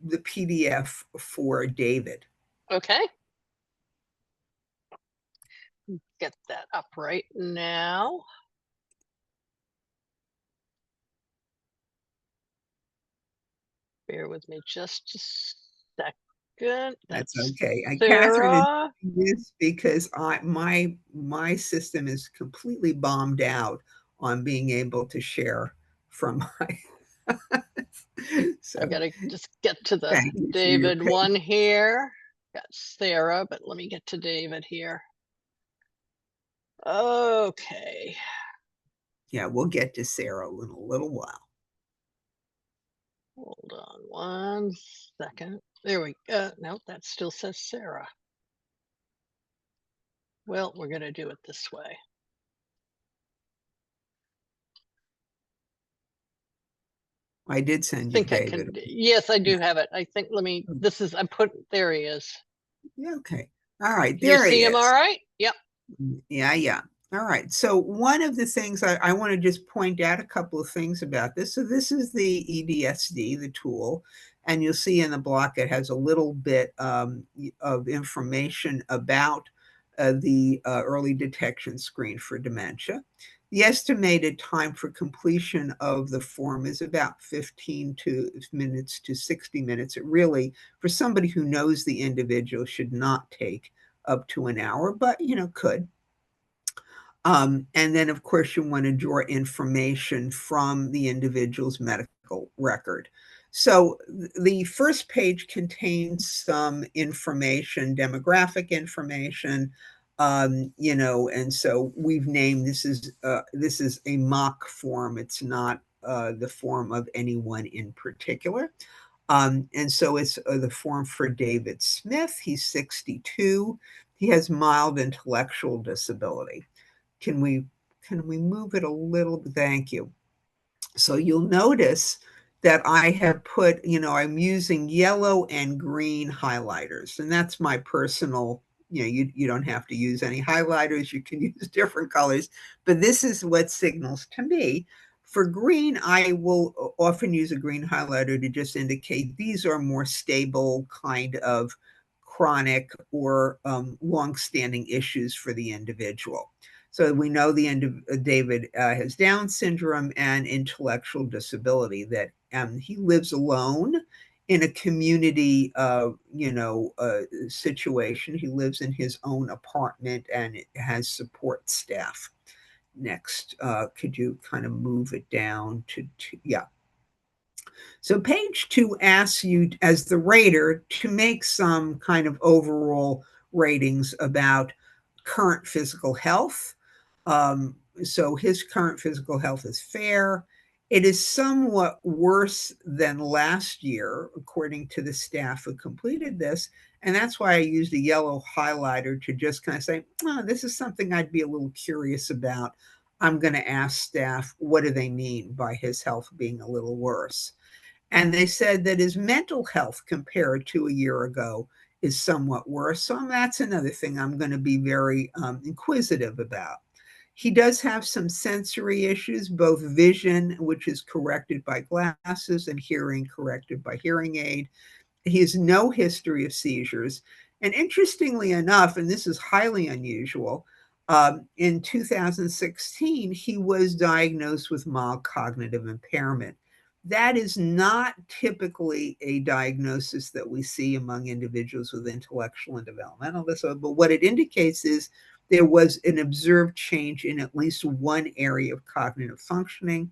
PDF for David. Okay. Get that up right now. Bear with me just a second. That's okay. Catherine Sarah. is this because my system is completely bombed out on being able to share from my so I gotta just get to the thank you for your David patience. one here. Got Sarah, but let me get to David here. Okay. Yeah, we'll get to Sarah in a little while. Hold on one second. There we go. No, that still says Sarah. Well, we're gonna do it this way. I did send I you think I David. can. Yes, I do have it. I think, let me, this is, I'm put, there he is. Yeah, okay. All right, Can you there he see him all is. right? Yep. Yeah. All right. So one of the things I want to just point out a couple of things about this. So this is the EDSD, the tool, and you'll see in the block it has a little bit of information about the early detection screen for dementia. The estimated time for completion of the form is about 15 minutes to 60 minutes. It really, for somebody who knows the individual, should not take up to an hour, but could. And then, of course, you want to draw information from the individual's medical record. So the first page contains some information, demographic information, and so we've named this is a mock form. It's not the form of anyone in particular. And so it's the form for David Smith. He's 62. He has mild intellectual disability. Can we move it a little? Thank you. So you'll notice that I have put, I'm using yellow and green highlighters, and that's my personal, you don't have to use any highlighters. You can use different colors, but this is what signals to me. For green, I will often use a green highlighter to just indicate these are more stable kind of chronic or long-standing issues for the individual. So we know David has Down syndrome and intellectual disability, that he lives alone in a community, situation. He lives in his own apartment and has support staff. Next, could you kind of move it down yeah. So page 2 asks you as the rater to make some kind of overall ratings about current physical health. So his current physical health is fair. It is somewhat worse than last year, according to the staff who completed this. And that's why I used a yellow highlighter to just kind of say, oh, this is something I'd be a little curious about. I'm going to ask staff, what do they mean by his health being a little worse? And they said that his mental health compared to a year ago is somewhat worse. So that's another thing I'm going to be very inquisitive about. He does have some sensory issues, both vision, which is corrected by glasses, and hearing corrected by hearing aid. He has no history of seizures. And interestingly enough, and this is highly unusual, in 2016, he was diagnosed with mild cognitive impairment. That is not typically a diagnosis that we see among individuals with intellectual and developmental disorder, but what it indicates is there was an observed change in at least one area of cognitive functioning.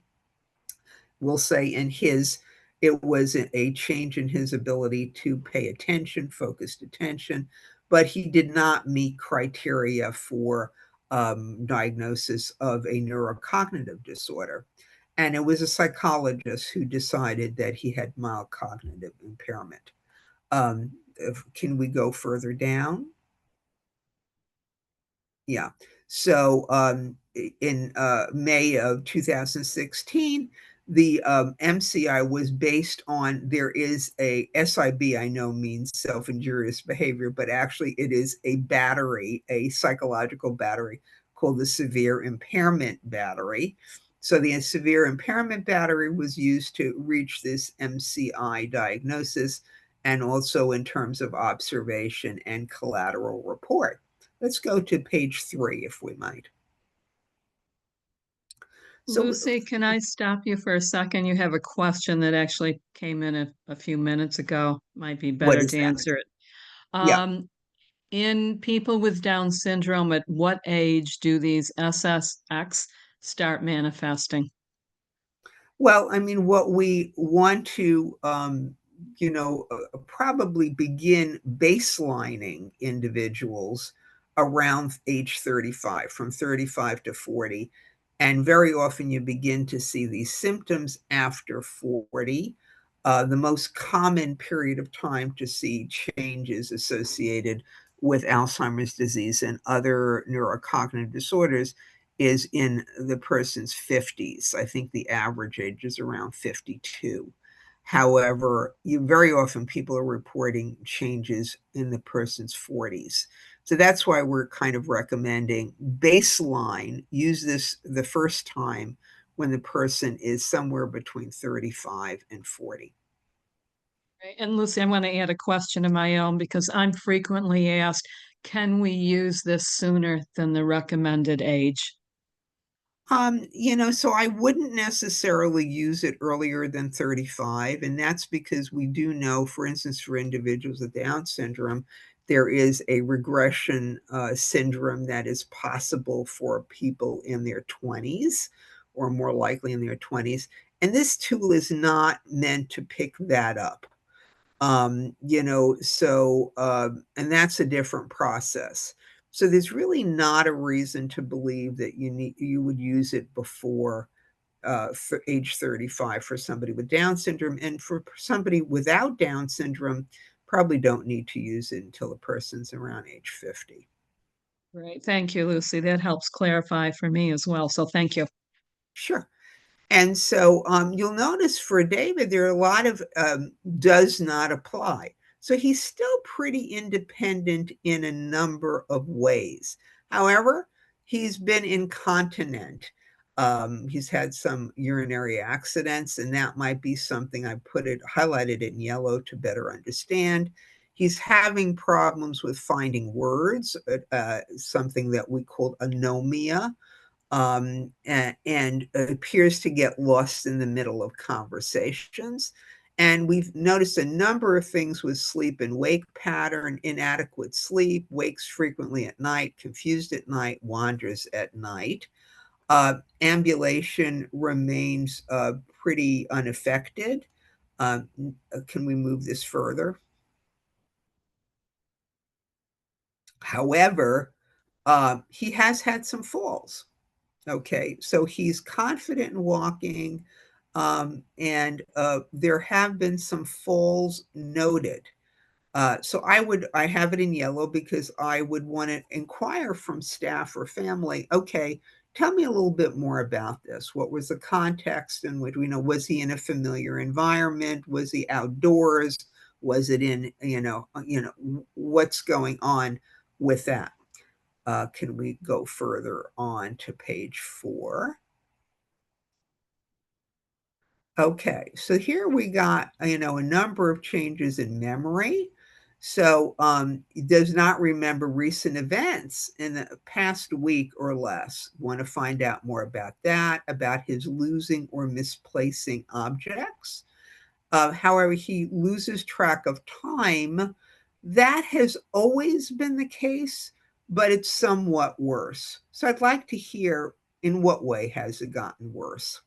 We'll say it was a change in his ability to pay attention, focused attention, but he did not meet criteria for diagnosis of a neurocognitive disorder. And it was a psychologist who decided that he had mild cognitive impairment. Can we go further down? Yeah. So in May of 2016, the MCI was based on, there is a SIB, I know means self-injurious behavior, but actually it is a battery, a psychological battery called the severe impairment battery. So the severe impairment battery was used to reach this MCI diagnosis, and also in terms of observation and collateral report. Let's go to page 3, if we might. So, Lucy, can I stop you for a second? You have a question that actually came in a few minutes ago. Might be what better is to that? answer it. Yeah. In people with Down syndrome, at what age do these SSX start manifesting? Well, I mean, what we want to, probably begin baselining individuals around age 35, from 35 to 40. And very often you begin to see these symptoms after 40. The most common period of time to see changes associated with Alzheimer's disease and other neurocognitive disorders is in the person's 50s. I think the average age is around 52. However, very often people are reporting changes in the person's 40s. So that's why we're kind of recommending baseline, use this the first time when the person is somewhere between 35 and 40. And Lucy, I want to add a question of my own because I'm frequently asked, can we use this sooner than the recommended age? So I wouldn't necessarily use it earlier than 35, and that's because we do know, for instance, for individuals with Down syndrome, there is a regression syndrome that is possible for people in their 20s, or more likely in their 20s. And this tool is not meant to pick that up. And that's a different process. So there's really not a reason to believe that you would use it before for age 35 for somebody with Down syndrome, and for somebody without Down syndrome, probably don't need to use it until a person's around age 50. Great. Thank you, Lucy. That helps clarify for me as well. So thank you. Sure. And so you'll notice for David, there are a lot of does not apply. So he's still pretty independent in a number of ways. However, he's been incontinent. He's had some urinary accidents, and that might be something highlighted in yellow to better understand. He's having problems with finding words, something that we call anomia, and appears to get lost in the middle of conversations. And we've noticed a number of things with sleep and wake pattern: inadequate sleep, wakes frequently at night, confused at night, wanders at night. Ambulation remains pretty unaffected. Can we move this further? However, he has had some falls. Okay, so he's confident in walking, and there have been some falls noted. So I have it in yellow because I would want to inquire from staff or family, okay, tell me a little bit more about this. What was the context in which, was he in a familiar environment? Was he outdoors? Was it in, what's going on with that? Can we go further on to page 4? Okay, so here we got, a number of changes in memory. So he does not remember recent events in the past week or less. Want to find out more about that, about his losing or misplacing objects. However, he loses track of time. That has always been the case, but it's somewhat worse. So I'd like to hear, in what way has it gotten worse?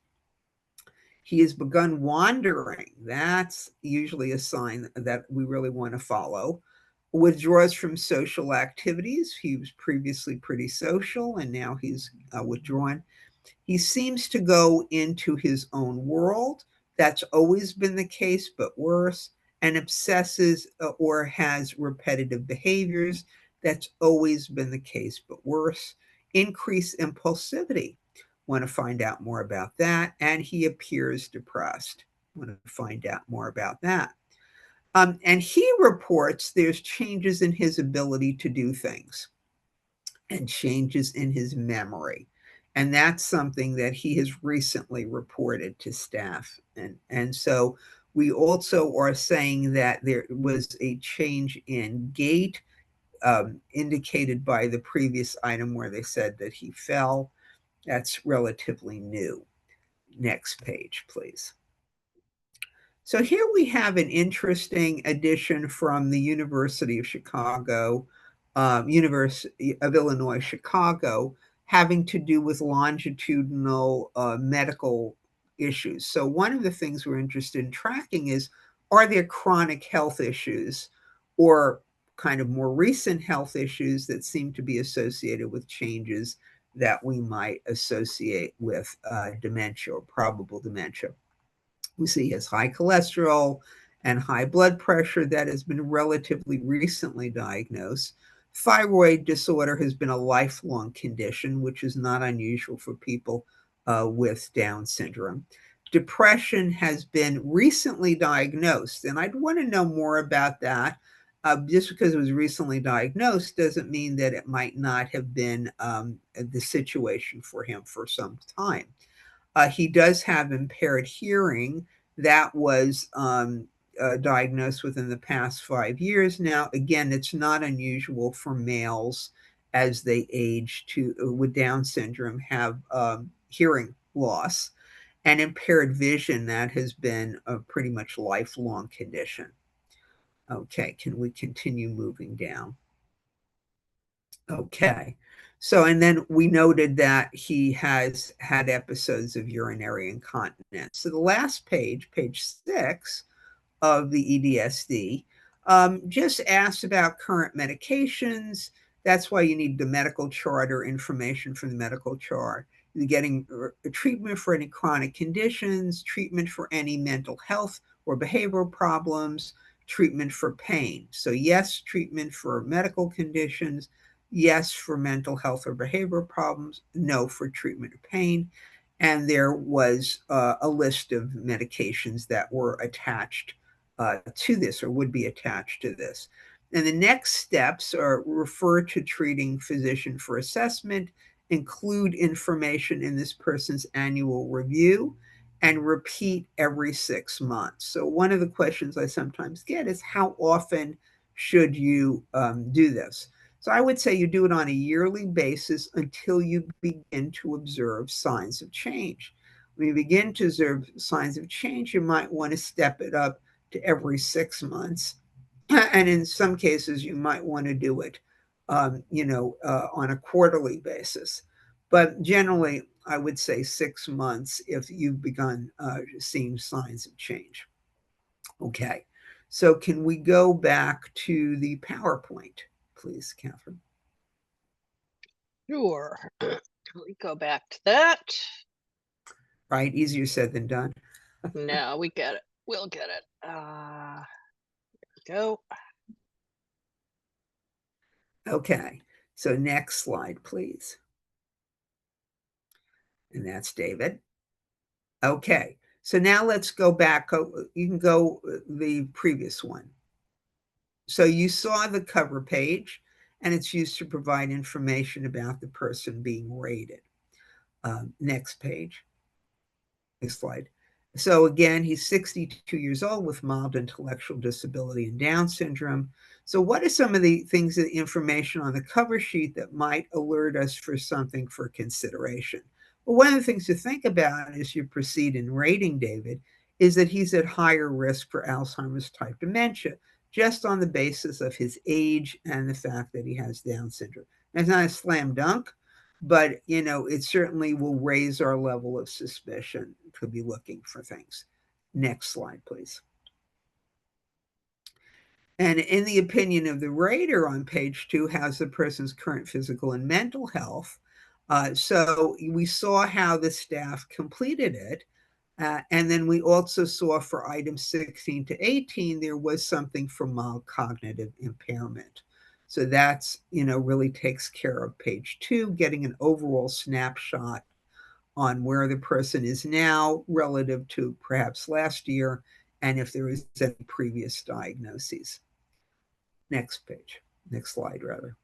He has begun wandering. That's usually a sign that we really want to follow. Withdraws from social activities. He was previously pretty social, and now he's withdrawn. He seems to go into his own world. That's always been the case, but worse. And obsesses or has repetitive behaviors. That's always been the case, but worse. Increased impulsivity. Want to find out more about that. And he appears depressed. Want to find out more about that. And he reports there's changes in his ability to do things and changes in his memory. And that's something that he has recently reported to staff. And so we also are saying that there was a change in gait, indicated by the previous item where they said that he fell. That's relatively new. Next page, please. So here we have an interesting addition from the University of Chicago, University of Illinois, Chicago, having to do with longitudinal medical issues. So one of the things we're interested in tracking is, are there chronic health issues or kind of more recent health issues that seem to be associated with changes that we might associate with dementia or probable dementia? We see he has high cholesterol and high blood pressure that has been relatively recently diagnosed. Thyroid disorder has been a lifelong condition, which is not unusual for people with Down syndrome. Depression has been recently diagnosed, and I'd want to know more about that. Just because it was recently diagnosed doesn't mean that it might not have been the situation for him for some time. He does have impaired hearing that was diagnosed within the past 5 years. Now, again, it's not unusual for males as they age to with Down syndrome have hearing loss, and impaired vision. That has been a pretty much lifelong condition. Okay, can we continue moving down? Okay. So, and then we noted that he has had episodes of urinary incontinence. So the last page, page 6 of the EDSD, just asks about current medications. That's why you need the medical chart or information from the medical chart. You're getting a treatment for any chronic conditions, treatment for any mental health or behavioral problems, treatment for pain. So yes, treatment for medical conditions, yes for mental health or behavioral problems, no for treatment of pain. And there was a list of medications that were attached to this or would be attached to this. And the next steps are refer to treating physician for assessment, include information in this person's annual review, and repeat every 6 months. So one of the questions I sometimes get is how often should you do this? So I would say you do it on a yearly basis until you begin to observe signs of change. When you begin to observe signs of change, you might want to step it up to every 6 months. And in some cases, you might want to do it, on a quarterly basis. But generally, I would say 6 months if you've begun seeing signs of change. Okay, so can we go back to the PowerPoint, please, Catherine? Sure. We go back to that. Right, easier said than done. No, we get it. We'll get it. There we go. Okay, so next slide, please. And that's David. Okay, so now let's go back. You can go the previous one. So you saw the cover page, and it's used to provide information about the person being rated. Next page. Next slide. So again, he's 62 years old with mild intellectual disability and Down syndrome. So what are some of the things, the information on the cover sheet that might alert us for something for consideration? Well, one of the things to think about as you proceed in rating David is that he's at higher risk for Alzheimer's type dementia, just on the basis of his age and the fact that he has Down syndrome. That's not a slam dunk, but it certainly will raise our level of suspicion to be looking for things. Next slide, please. And in the opinion of the rater on page 2, how's the person's current physical and mental health? So we saw how the staff completed it. And then we also saw for items 16 to 18, there was something for mild cognitive impairment. So that's, really takes care of page 2, getting an overall snapshot on where the person is now relative to perhaps last year, and if there is any previous diagnoses. Next page, next slide rather.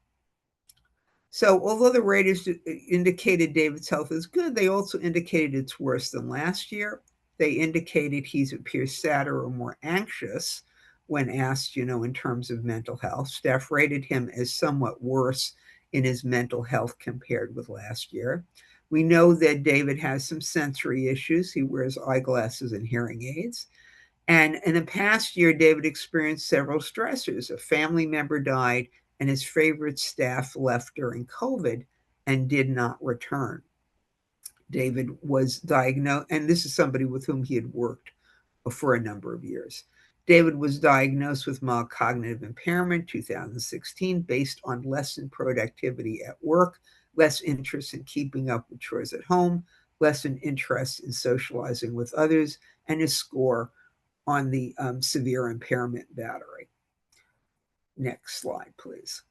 So although the raters indicated David's health is good, they also indicated it's worse than last year. They indicated he appears sadder or more anxious when asked, in terms of mental health. Staff rated him as somewhat worse in his mental health compared with last year. We know that David has some sensory issues. He wears eyeglasses and hearing aids. And in the past year, David experienced several stressors. A family member died, and his favorite staff left during COVID and did not return. David was diagnosed, and this is somebody with whom he had worked for a number of years. David was diagnosed with mild cognitive impairment 2016 based on lessened productivity at work, less interest in keeping up with chores at home, lessened interest in socializing with others, and his score on the severe impairment battery. Next slide, please.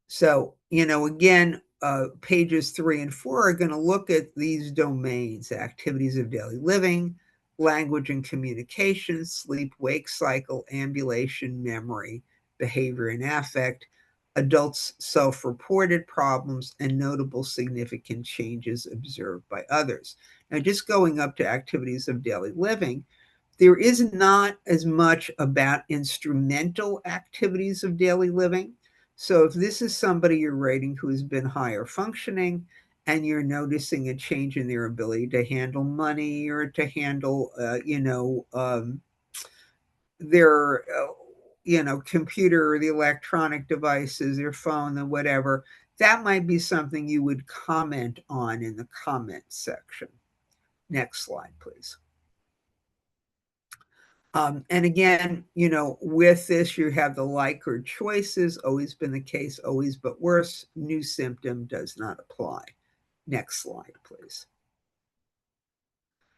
So, again, pages 3 and 4 are going to look at these domains: activities of daily living, language and communication, sleep, wake cycle, ambulation, memory, behavior and affect, adults' self-reported problems, and notable significant changes observed by others. Now, just going up to activities of daily living, there is not as much about instrumental activities of daily living. So if this is somebody you're rating who has been higher functioning and you're noticing a change in their ability to handle money or to handle, their, computer or the electronic devices, their phone, and whatever, that might be something you would comment on in the comment section. Next slide, please. And again, with this, you have the like or choices, always been the case, always but worse, new symptom does not apply. Next slide, please.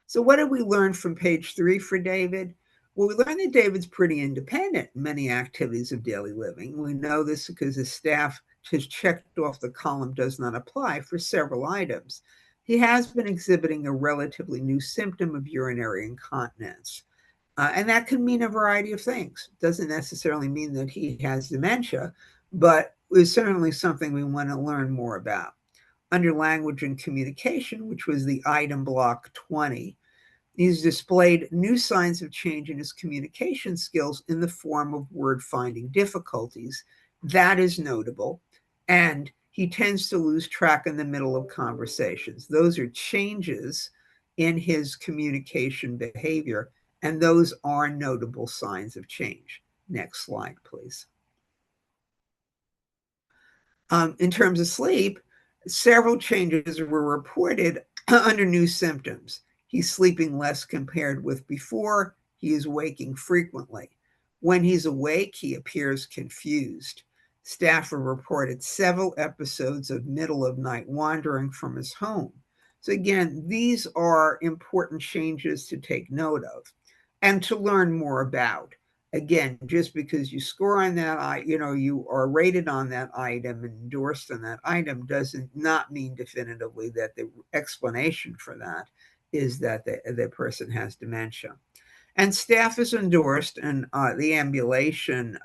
So what did we learn from page 3 for David? Well, we learned that David's pretty independent in many activities of daily living. We know this because his staff has checked off the column does not apply for several items. He has been exhibiting a relatively new symptom of urinary incontinence. And that can mean a variety of things. It doesn't necessarily mean that he has dementia, but it's certainly something we want to learn more about. Under language and communication, which was the item block 20, he's displayed new signs of change in his communication skills in the form of word finding difficulties. That is notable. And he tends to lose track in the middle of conversations. Those are changes in his communication behavior, and those are notable signs of change. Next slide, please. In terms of sleep, several changes were reported under new symptoms. He's sleeping less compared with before. He is waking frequently. When he's awake, he appears confused. Staff have reported several episodes of middle of night wandering from his home. So again, these are important changes to take note of and to learn more about. Again, just because you score on that, you are rated on that item and endorsed on that item doesn't not mean definitively that the explanation for that is that the person has dementia. And staff has endorsed in the ambulation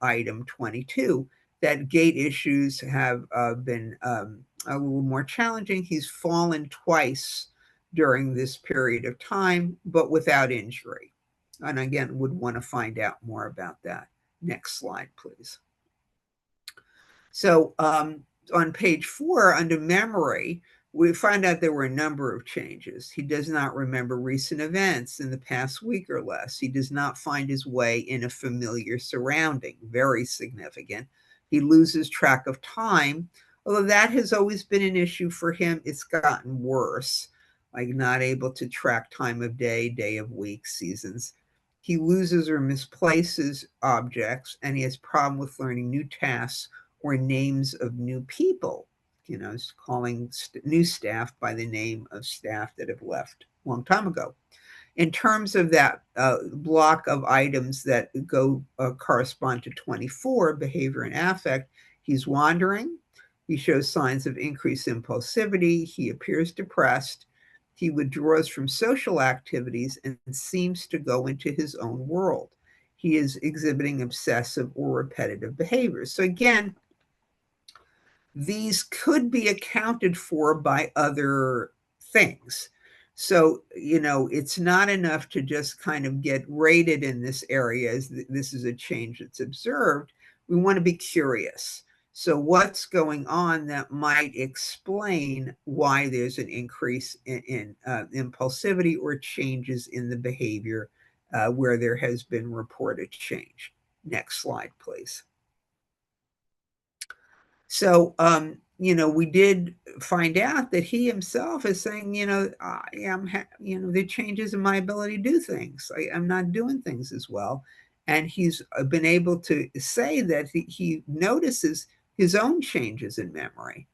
item 22 that gait issues have been a little more challenging. He's fallen twice during this period of time, but without injury. And again, would want to find out more about that. Next slide, please. So on page 4, under memory, we find out there were a number of changes. He does not remember recent events in the past week or less. He does not find his way in a familiar surrounding, very significant. He loses track of time, although that has always been an issue for him. It's gotten worse, like not able to track time of day, day of week, seasons. He loses or misplaces objects, and he has problem with learning new tasks or names of new people. Calling new staff by the name of staff that have left a long time ago. In terms of that block of items that go correspond to 24, behavior and affect, he's wandering. He shows signs of increased impulsivity. He appears depressed. He withdraws from social activities and seems to go into his own world. He is exhibiting obsessive or repetitive behaviors. So again, these could be accounted for by other things. So, it's not enough to just kind of get rated in this area as this is a change that's observed. We want to be curious. So what's going on that might explain why there's an increase in impulsivity or changes in the behavior where there has been reported change? Next slide, please. So, we did find out that he himself is saying, the changes in my ability to do things. I'm not doing things as well. And he's been able to say that he notices his own changes in memory.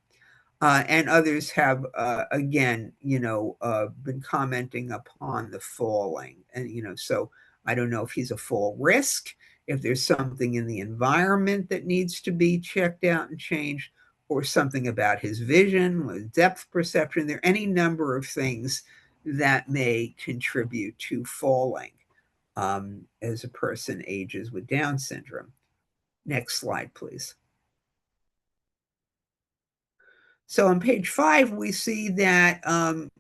And others have, again, been commenting upon the falling. And, so I don't know if he's a fall risk, if there's something in the environment that needs to be checked out and changed, or something about his vision, depth perception. There are any number of things that may contribute to falling as a person ages with Down syndrome. Next slide, please. So on page 5, we see that,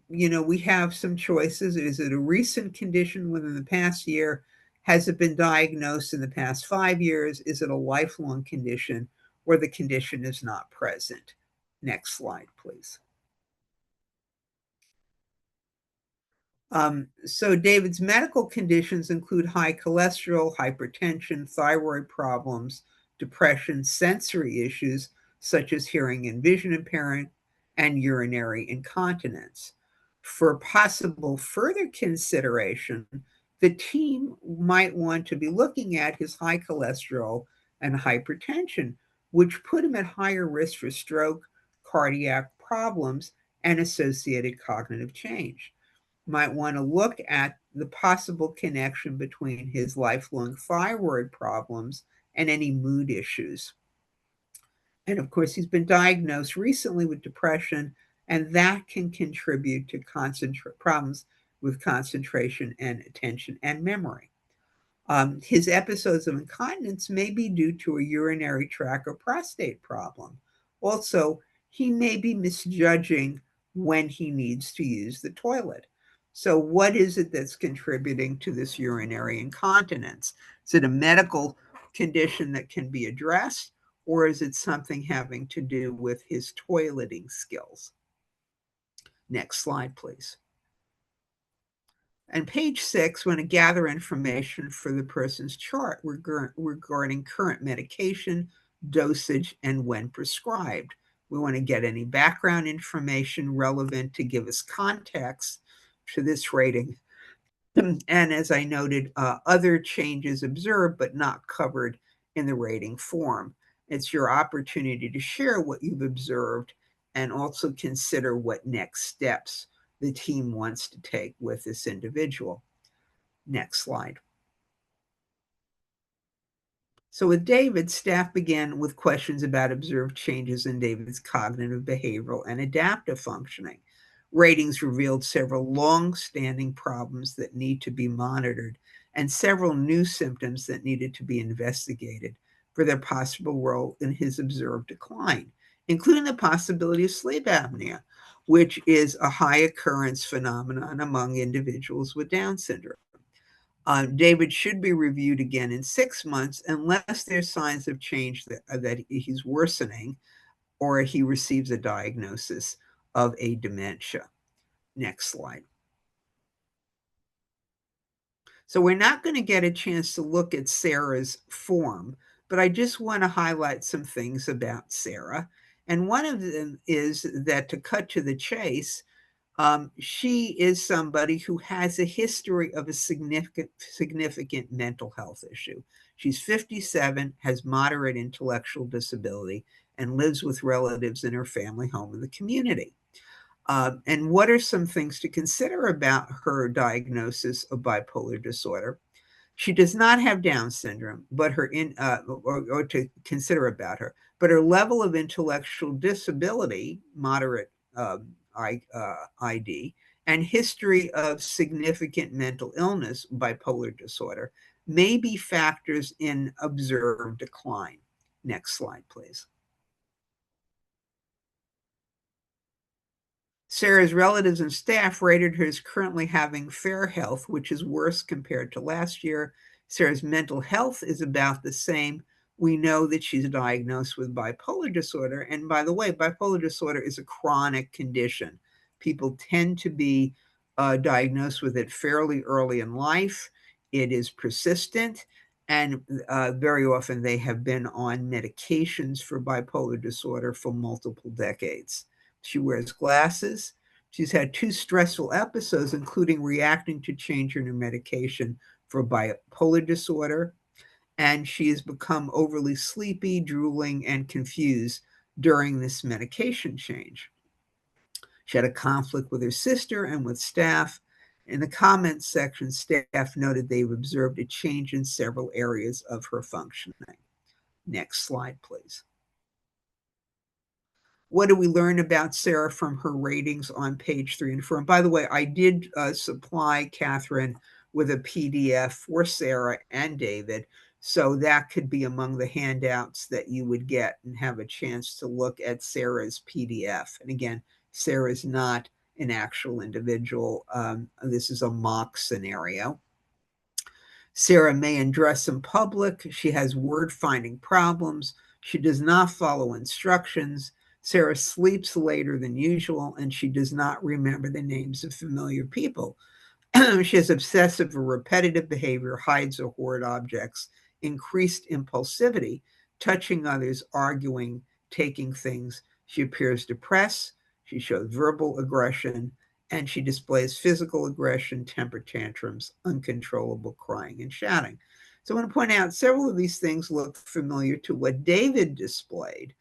we have some choices. Is it a recent condition within the past year? Has it been diagnosed in the past 5 years? Is it a lifelong condition, or the condition is not present? Next slide, please. So David's medical conditions include high cholesterol, hypertension, thyroid problems, depression, sensory issues such as hearing and vision impairment, and urinary incontinence. For possible further consideration, the team might want to be looking at his high cholesterol and hypertension, which put him at higher risk for stroke, cardiac problems, and associated cognitive change. Might want to look at the possible connection between his lifelong thyroid problems and any mood issues. And of course, he's been diagnosed recently with depression, and that can contribute to problems with concentration and attention and memory. His episodes of incontinence may be due to a urinary tract or prostate problem. Also, he may be misjudging when he needs to use the toilet. So, what is it that's contributing to this urinary incontinence? Is it a medical condition that can be addressed, or is it something having to do with his toileting skills? Next slide, please. On page 6, we want to gather information for the person's chart regarding current medication, dosage, and when prescribed. We want to get any background information relevant to give us context to this rating. And as I noted, other changes observed but not covered in the rating form. It's your opportunity to share what you've observed and also consider what next steps the team wants to take with this individual. Next slide. So with David, staff began with questions about observed changes in David's cognitive, behavioral, and adaptive functioning. Ratings revealed several long-standing problems that need to be monitored and several new symptoms that needed to be investigated for their possible role in his observed decline, including the possibility of sleep apnea, which is a high occurrence phenomenon among individuals with Down syndrome. David should be reviewed again in 6 months unless there's signs of change that he's worsening or he receives a diagnosis of a dementia. Next slide. So we're not going to get a chance to look at Sarah's form, but I just want to highlight some things about Sarah. And one of them is that, to cut to the chase, she is somebody who has a history of a significant mental health issue. She's 57, has moderate intellectual disability, and lives with relatives in her family home in the community. And what are some things to consider about her diagnosis of bipolar disorder? She does not have Down syndrome, but or to consider about her, but her level of intellectual disability, moderate ID, and history of significant mental illness, bipolar disorder, may be factors in observed decline. Next slide, please. Sarah's relatives and staff rated her as currently having fair health, which is worse compared to last year. Sarah's mental health is about the same. We know that she's diagnosed with bipolar disorder. And by the way, bipolar disorder is a chronic condition. People tend to be diagnosed with it fairly early in life. It is persistent, and very often they have been on medications for bipolar disorder for multiple decades. She wears glasses. She's had 2 stressful episodes, including reacting to change in her medication for bipolar disorder. And she has become overly sleepy, drooling, and confused during this medication change. She had a conflict with her sister and with staff. In the comments section, staff noted they've observed a change in several areas of her functioning. Next slide, please. What do we learn about Sarah from her ratings on page 3 and 4? And by the way, I did supply Catherine with a PDF for Sarah and David, so that could be among the handouts that you would get and have a chance to look at Sarah's PDF. And again, Sarah's not an actual individual. This is a mock scenario. Sarah may undress in public. She has word-finding problems. She does not follow instructions. Sarah sleeps later than usual, and she does not remember the names of familiar people. She has obsessive or repetitive behavior, hides or hoard objects, increased impulsivity, touching others, arguing, taking things. She appears depressed. She shows verbal aggression, and she displays physical aggression, temper tantrums, uncontrollable crying and shouting. So I want to point out several of these things look familiar to what David displayed,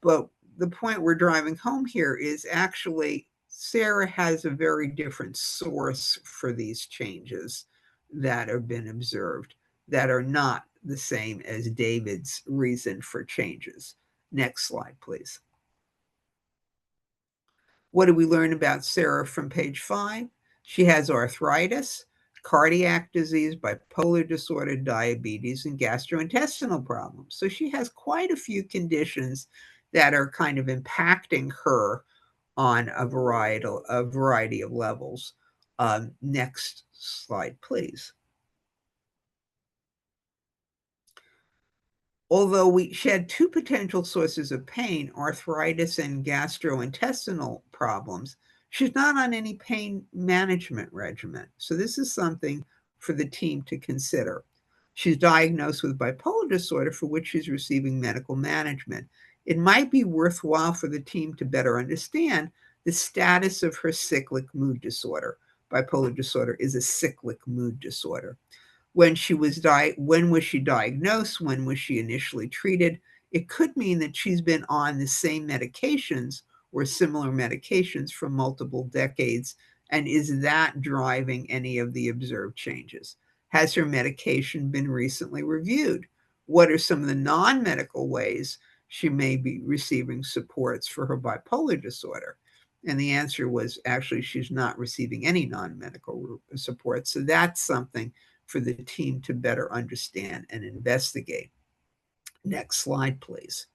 but the point we're driving home here is actually Sarah has a very different source for these changes that have been observed that are not the same as David's reason for changes. Next slide, please. What do we learn about Sarah from page 5? She has arthritis, cardiac disease, bipolar disorder, diabetes, and gastrointestinal problems. So she has quite a few conditions that are kind of impacting her on a variety of levels. Next slide, please. Although she had two potential sources of pain, arthritis and gastrointestinal problems, she's not on any pain management regimen. So this is something for the team to consider. She's diagnosed with bipolar disorder, for which she's receiving medical management. It might be worthwhile for the team to better understand the status of her cyclic mood disorder. Bipolar disorder is a cyclic mood disorder. When was she diagnosed? When was she initially treated? It could mean that she's been on the same medications or similar medications for multiple decades. And is that driving any of the observed changes? Has her medication been recently reviewed? What are some of the non-medical ways she may be receiving supports for her bipolar disorder? And the answer was actually she's not receiving any non-medical support. So that's something for the team to better understand and investigate. Next slide, please.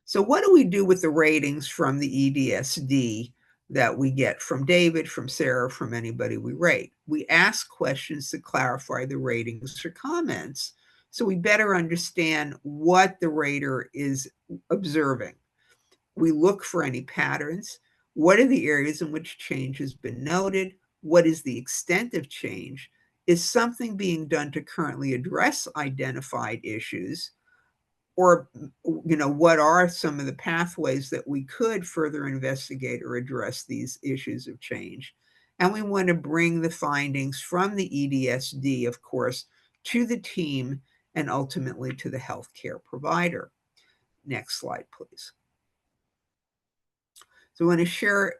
So what do we do with the ratings from the EDSD that we get from David, from Sarah, from anybody we rate? We ask questions to clarify the ratings or comments so we better understand what the rater is observing. We look for any patterns. What are the areas in which change has been noted? What is the extent of change? Is something being done to currently address identified issues? Or, what are some of the pathways that we could further investigate or address these issues of change? And we want to bring the findings from the EDSD, of course, to the team and ultimately to the healthcare provider. Next slide, please. So I want to share,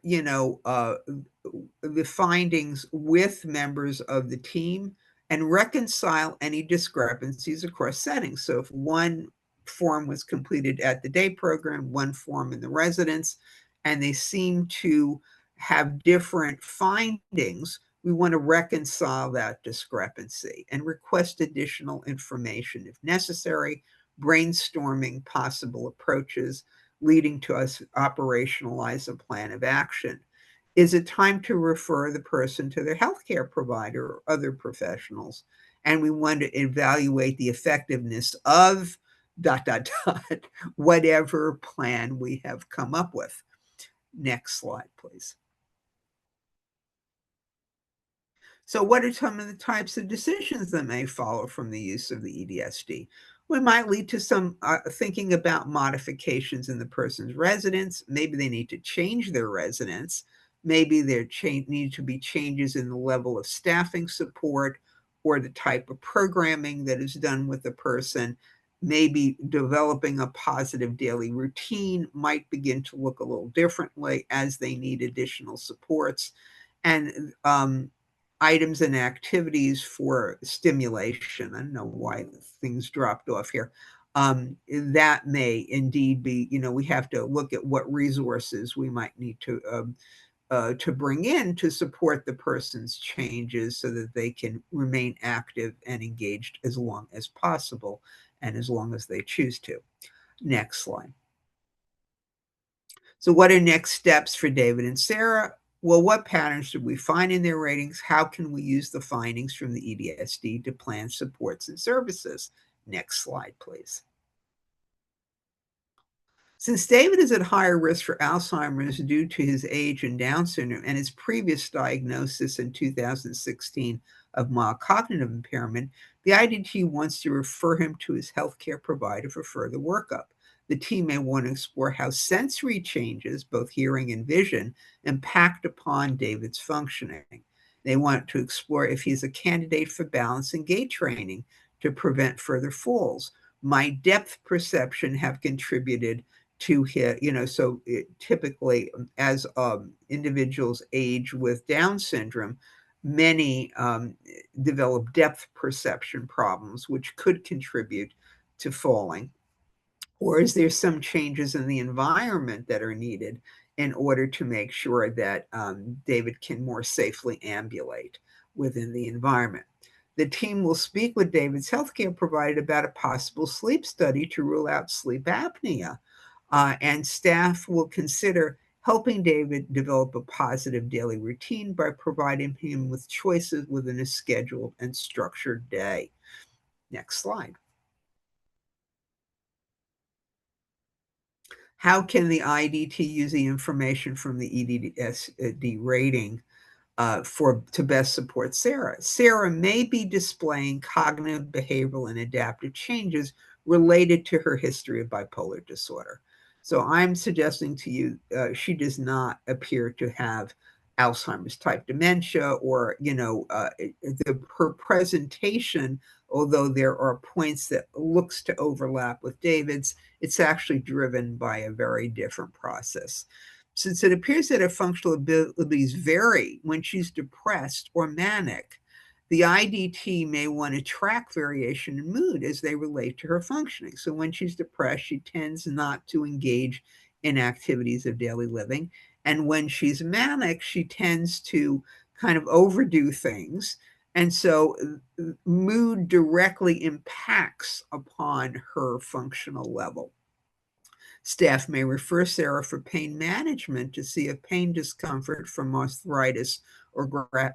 the findings with members of the team and reconcile any discrepancies across settings. So if one form was completed at the day program, one form in the residence, and they seem to have different findings, we want to reconcile that discrepancy and request additional information if necessary, brainstorming possible approaches leading to us operationalize a plan of action. Is it time to refer the person to their healthcare provider or other professionals? And we want to evaluate the effectiveness of ... whatever plan we have come up with. Next slide, please. So what are some of the types of decisions that may follow from the use of the EDSD? We might lead to some thinking about modifications in the person's residence. Maybe they need to change their residence. Maybe there need to be changes in the level of staffing support or the type of programming that is done with the person. Maybe developing a positive daily routine might begin to look a little differently as they need additional supports. And items and activities for stimulation. I don't know why things dropped off here. That may indeed be, we have to look at what resources we might need to bring in to support the person's changes so that they can remain active and engaged as long as possible and as long as they choose to. Next slide. So what are next steps for David and Sarah? Well, what patterns did we find in their ratings? How can we use the findings from the EDSD to plan supports and services? Next slide, please. Since David is at higher risk for Alzheimer's due to his age and Down syndrome and his previous diagnosis in 2016 of mild cognitive impairment, the IDT wants to refer him to his healthcare provider for further workup. The team may want to explore how sensory changes, both hearing and vision, impact upon David's functioning. They want to explore if he's a candidate for balance and gait training to prevent further falls. My depth perception have contributed to hit, so typically as individuals age with Down syndrome, many develop depth perception problems, which could contribute to falling. Or is there some changes in the environment that are needed in order to make sure that David can more safely ambulate within the environment? The team will speak with David's healthcare provider about a possible sleep study to rule out sleep apnea. And staff will consider helping David develop a positive daily routine by providing him with choices within a scheduled and structured day. Next slide. How can the IDT use the information from the EDSD rating to best support Sarah? Sarah may be displaying cognitive, behavioral, and adaptive changes related to her history of bipolar disorder. So I'm suggesting to you, she does not appear to have Alzheimer's type dementia, or, her presentation, although there are points that looks to overlap with David's, it's actually driven by a very different process. Since it appears that her functional abilities vary when she's depressed or manic, the IDT may want to track variation in mood as they relate to her functioning. So when she's depressed, she tends not to engage in activities of daily living. And when she's manic, she tends to kind of overdo things. And so mood directly impacts upon her functional level. Staff may refer Sarah for pain management to see if pain discomfort from arthritis or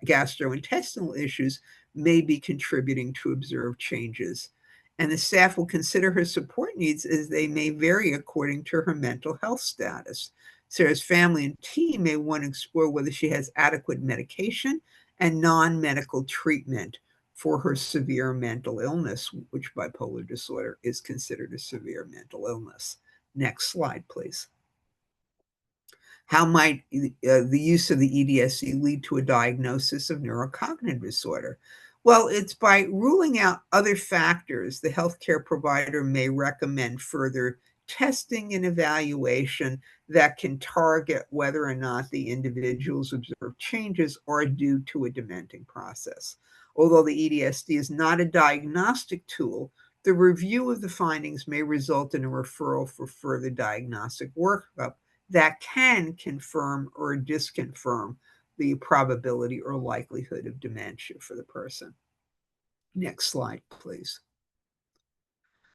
gastrointestinal issues may be contributing to observed changes. And the staff will consider her support needs as they may vary according to her mental health status. Sarah's family and team may want to explore whether she has adequate medication and non-medical treatment for her severe mental illness, which bipolar disorder is considered a severe mental illness. Next slide, please. How might the use of the EDSD lead to a diagnosis of neurocognitive disorder? Well, it's by ruling out other factors. The healthcare provider may recommend further testing and evaluation that can target whether or not the individual's observed changes are due to a dementing process. Although the EDSD is not a diagnostic tool, the review of the findings may result in a referral for further diagnostic workup that can confirm or disconfirm the probability or likelihood of dementia for the person. Next slide, please.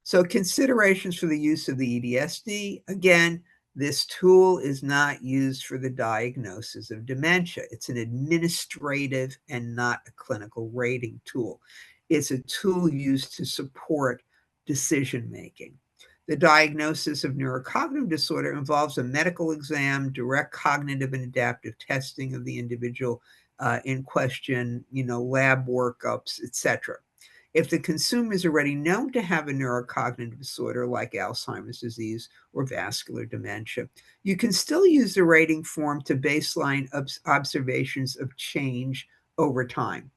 So considerations for the use of the EDSD. Again, this tool is not used for the diagnosis of dementia. It's an administrative and not a clinical rating tool. It's a tool used to support decision-making. The diagnosis of neurocognitive disorder involves a medical exam, direct cognitive and adaptive testing of the individual in question, lab workups, etc. If the consumer is already known to have a neurocognitive disorder like Alzheimer's disease or vascular dementia, you can still use the rating form to baseline observations of change over time.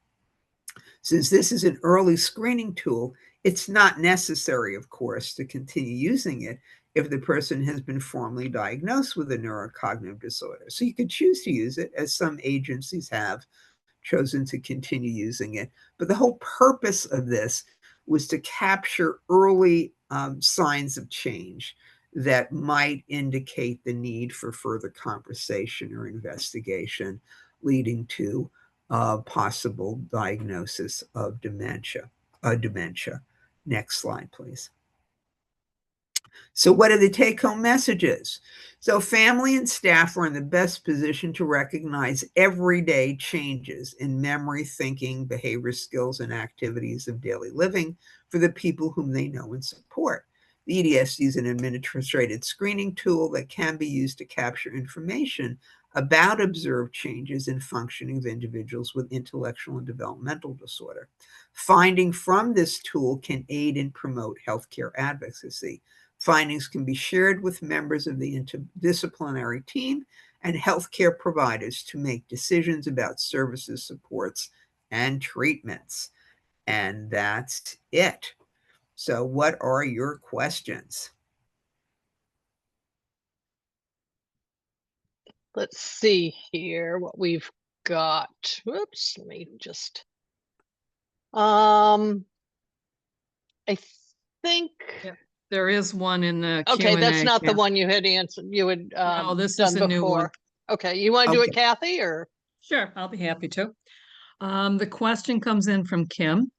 Since this is an early screening tool, it's not necessary, of course, to continue using it if the person has been formally diagnosed with a neurocognitive disorder. So you could choose to use it, as some agencies have chosen to continue using it. But the whole purpose of this was to capture early signs of change that might indicate the need for further conversation or investigation leading to possible diagnosis of dementia. Next slide, please. So what are the take-home messages? So family and staff are in the best position to recognize everyday changes in memory, thinking, behavior skills, and activities of daily living for the people whom they know and support. The EDSD is an administrative screening tool that can be used to capture information about observed changes in functioning of individuals with intellectual and developmental disorder. Finding from this tool can aid and promote healthcare advocacy. Findings can be shared with members of the interdisciplinary team and healthcare providers to make decisions about services, supports, and treatments. And that's it. So what are your questions? Let's see here what we've got. Whoops, let me just, I think, Yep. There is one in the okay, that's Q&A. not the Yeah. one you had answered, you had No, this done is a new one. before. Okay, you want to do it, Okay. Kathy, or? Sure, I'll be happy to. The question comes in from Kim.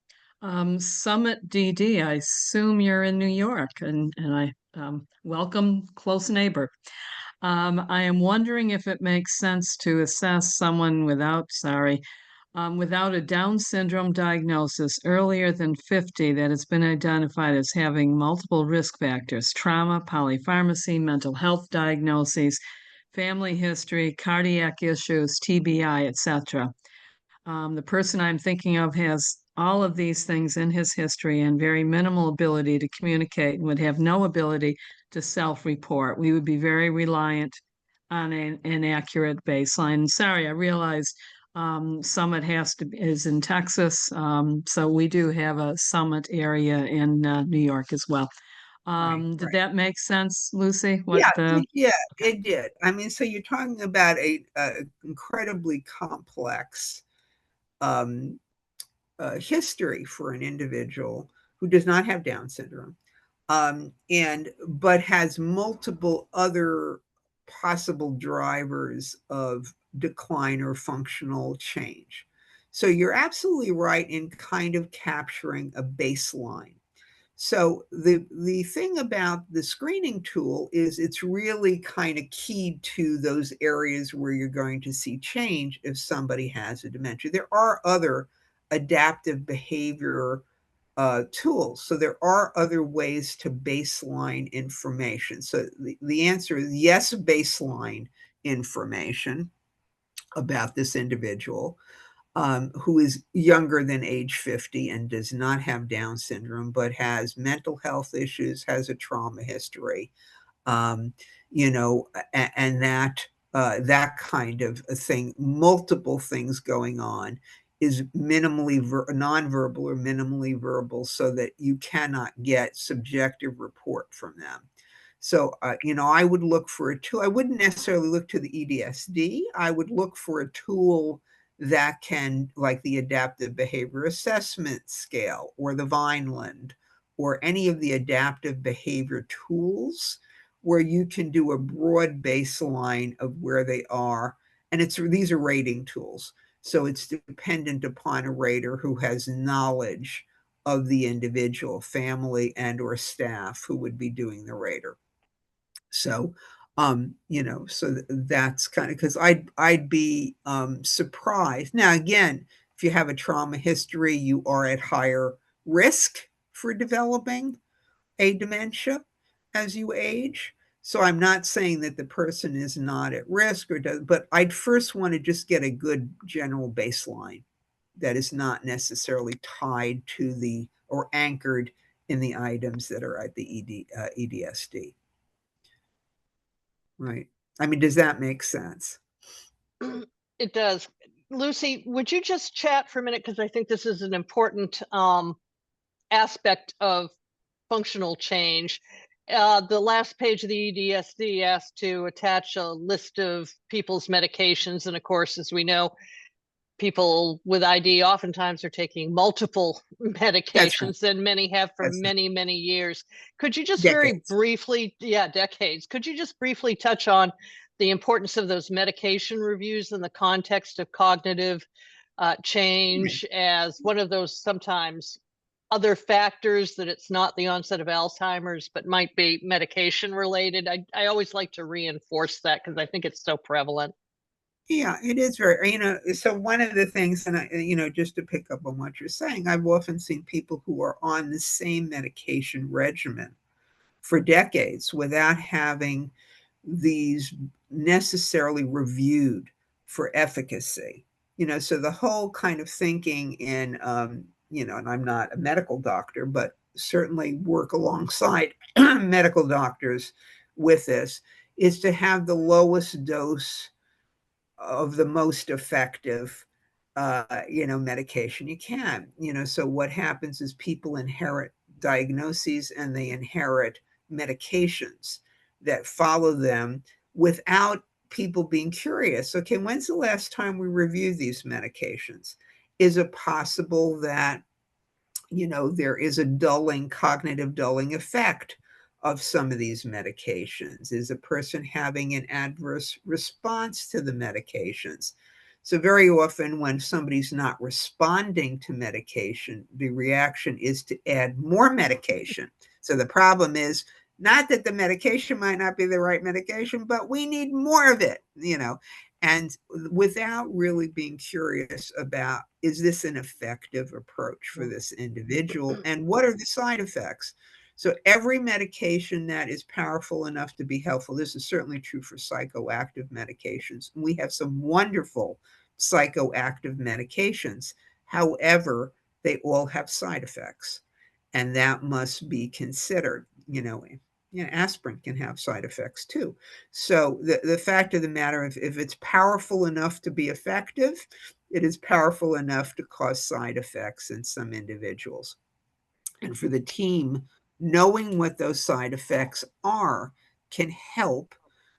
Summit DD, I assume you're in New York, and I welcome close neighbor. I am wondering if it makes sense to assess someone without a Down syndrome diagnosis earlier than 50 that has been identified as having multiple risk factors, trauma, polypharmacy, mental health diagnoses, family history, cardiac issues, TBI, etc. The person I'm thinking of has all of these things in his history and very minimal ability to communicate and would have no ability to self-report. We would be very reliant on an accurate baseline. Sorry, I realized Summit is in Texas, so we do have a Summit area in New York as well. Did that make sense, Lucy? It did. I mean, so you're talking about a incredibly complex history for an individual who does not have Down syndrome, but has multiple other possible drivers of decline or functional change. So you're absolutely right in kind of capturing a baseline. So the thing about the screening tool is it's really kind of keyed to those areas where you're going to see change if somebody has a dementia. There are other adaptive behavior tools. So there are other ways to baseline information. So the answer is yes, baseline information about this individual who is younger than age 50 and does not have Down syndrome, but has mental health issues, has a trauma history, and that kind of a thing, multiple things going on, is minimally nonverbal or minimally verbal, so that you cannot get subjective report from them. So, I would look for a tool. I wouldn't necessarily look to the EDSD. I would look for a tool that can, like the Adaptive Behavior Assessment Scale or the Vineland or any of the adaptive behavior tools, where you can do a broad baseline of where they are. And these are rating tools. So it's dependent upon a rater who has knowledge of the individual, family and or staff who would be doing the rater. So, so that's kind of, because I'd be surprised. Now, again, if you have a trauma history, you are at higher risk for developing a dementia as you age. So I'm not saying that the person is not at risk but I'd first want to just get a good general baseline that is not necessarily tied to or anchored in the items that are at the EDSD. Right. I mean, does that make sense? It does. Lucy, would you just chat for a minute? Because I think this is an important aspect of functional change. The last page of the EDSD asked to attach a list of people's medications. And of course, as we know, people with ID oftentimes are taking multiple medications, right, and many have for many, many years. Could you just very briefly, decades, could you just briefly touch on the importance of those medication reviews in the context of cognitive change, right, as one of those sometimes other factors, that it's not the onset of Alzheimer's, but might be medication related? I always like to reinforce that because I think it's so prevalent. Yeah, it is very, so one of the things, and just to pick up on what you're saying, I've often seen people who are on the same medication regimen for decades without having these necessarily reviewed for efficacy. So the whole kind of thinking in, and I'm not a medical doctor, but certainly work alongside medical doctors with this, is to have the lowest dose of the most effective medication you can. So what happens is people inherit diagnoses and they inherit medications that follow them without people being curious. Okay, when's the last time we reviewed these medications? Is it possible that there is a cognitive dulling effect of some of these medications? Is a person having an adverse response to the medications? So very often when somebody's not responding to medication, the reaction is to add more medication. So the problem is not that the medication might not be the right medication, but we need more of it, and without really being curious about, is this an effective approach for this individual and what are the side effects? So every medication that is powerful enough to be helpful, this is certainly true for psychoactive medications. We have some wonderful psychoactive medications. However, they all have side effects, and that must be considered. Aspirin can have side effects too. So the fact of the matter, if it's powerful enough to be effective, it is powerful enough to cause side effects in some individuals. And for the team, knowing what those side effects are can help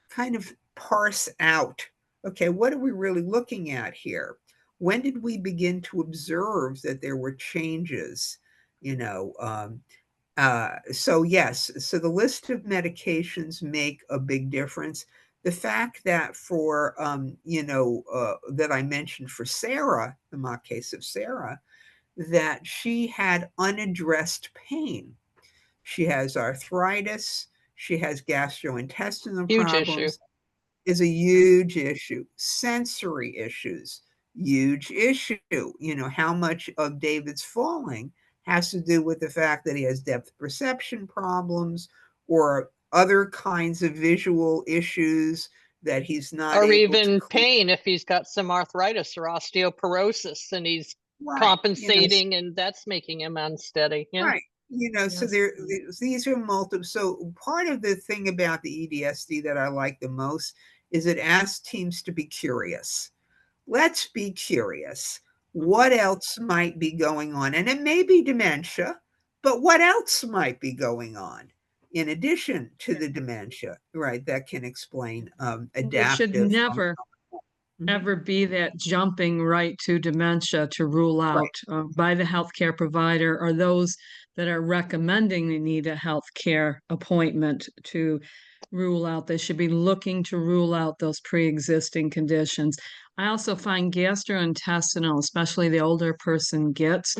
kind of parse out, okay, what are we really looking at here? When did we begin to observe that there were changes? So yes, so the list of medications make a big difference. The fact that for, that I mentioned for Sarah, the mock case of Sarah, that she had unaddressed pain. She has arthritis. She has gastrointestinal Huge issue. problems. Is a huge issue. Sensory issues, huge issue. How much of David's falling has to do with the fact that he has depth perception problems or other kinds of visual issues that he's not Or able to even clear. pain if he's got some arthritis or osteoporosis and he's Right. compensating and that's making him unsteady. Yeah. Right. So these are multiple. So part of the thing about the EDSD that I like the most is it asks teams to be curious. Let's be curious. What else might be going on? And it may be dementia, but what else might be going on in addition to the dementia, right? That can explain It should adaptive. never ever be that jumping right to dementia to rule Right. out by the healthcare provider or those that are recommending they need a healthcare appointment to rule out. They should be looking to rule out those pre-existing conditions. I also find gastrointestinal, especially the older person gets,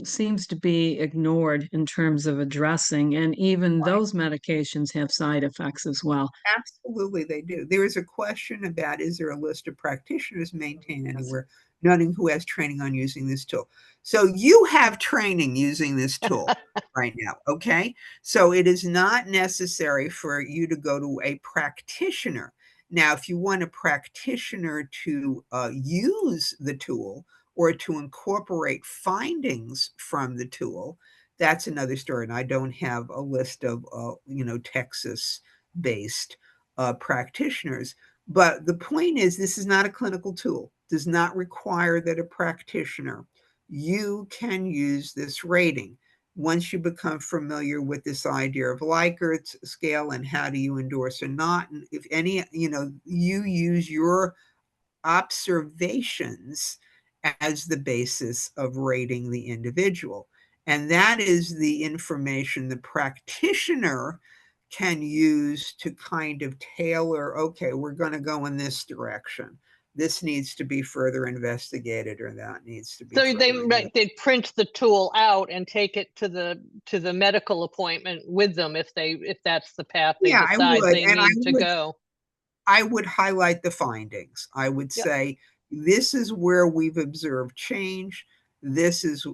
seems to be ignored in terms of addressing, and even those medications have side effects as well. Absolutely, they do. There is a question about, is there a list of practitioners maintained anywhere, noting who has training on using this tool. So you have training using this tool right now, okay? So it is not necessary for you to go to a practitioner. Now, if you want a practitioner to use the tool or to incorporate findings from the tool, that's another story. And I don't have a list of, Texas based practitioners. But the point is, this is not a clinical tool, does not require that a practitioner. You can use this rating. Once you become familiar with this idea of Likert scale and how do you endorse or not, and if any, you use your observations as the basis of rating the individual. And that is the information the practitioner can use to kind of tailor, okay, we're going to go in this direction. This needs to be further investigated, or that needs to be. So they'd print the tool out and take it to the medical appointment with them if that's the path they decide they need to go. I would highlight the findings. I would say, this is where we've observed change. this is,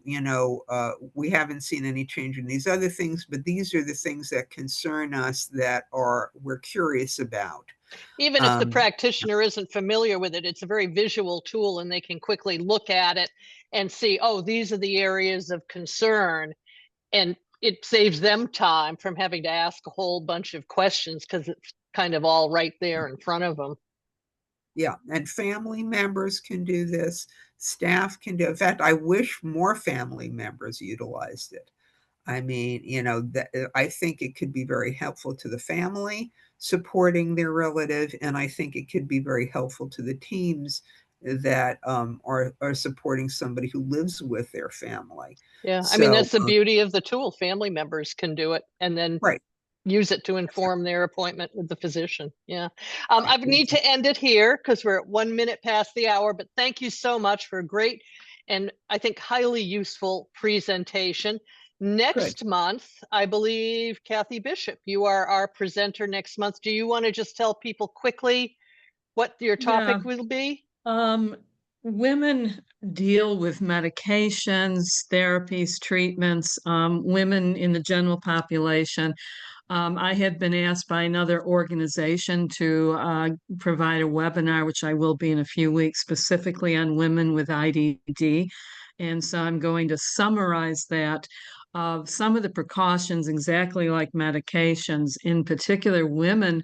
we haven't seen any change in these other things, but these are the things that concern us that we're curious about. Even if the practitioner isn't familiar with it, it's a very visual tool and they can quickly look at it and see, oh, these are the areas of concern. And it saves them time from having to ask a whole bunch of questions because it's kind of all right there in front of them. Yeah, and family members can do this. Staff can do it. In fact, I wish more family members utilized it. I mean, I think it could be very helpful to the family supporting their relative, and I think it could be very helpful to the teams that are supporting somebody who lives with their family. Yeah, I mean, So, that's the beauty of the tool. Family members can do it and then right. use it to inform their appointment with the physician. Yeah. I Right. need to end it here because we're at 1 minute past the hour, but thank you so much for a great and I think highly useful presentation. Next month, I believe, Kathy Bishop, you are our presenter next month. Do you want to just tell people quickly what your topic will be? Women deal with medications, therapies, treatments, women in the general population. I had been asked by another organization to provide a webinar, which I will be in a few weeks, specifically on women with IDD. And so I'm going to summarize that of some of the precautions, exactly like medications. In particular, women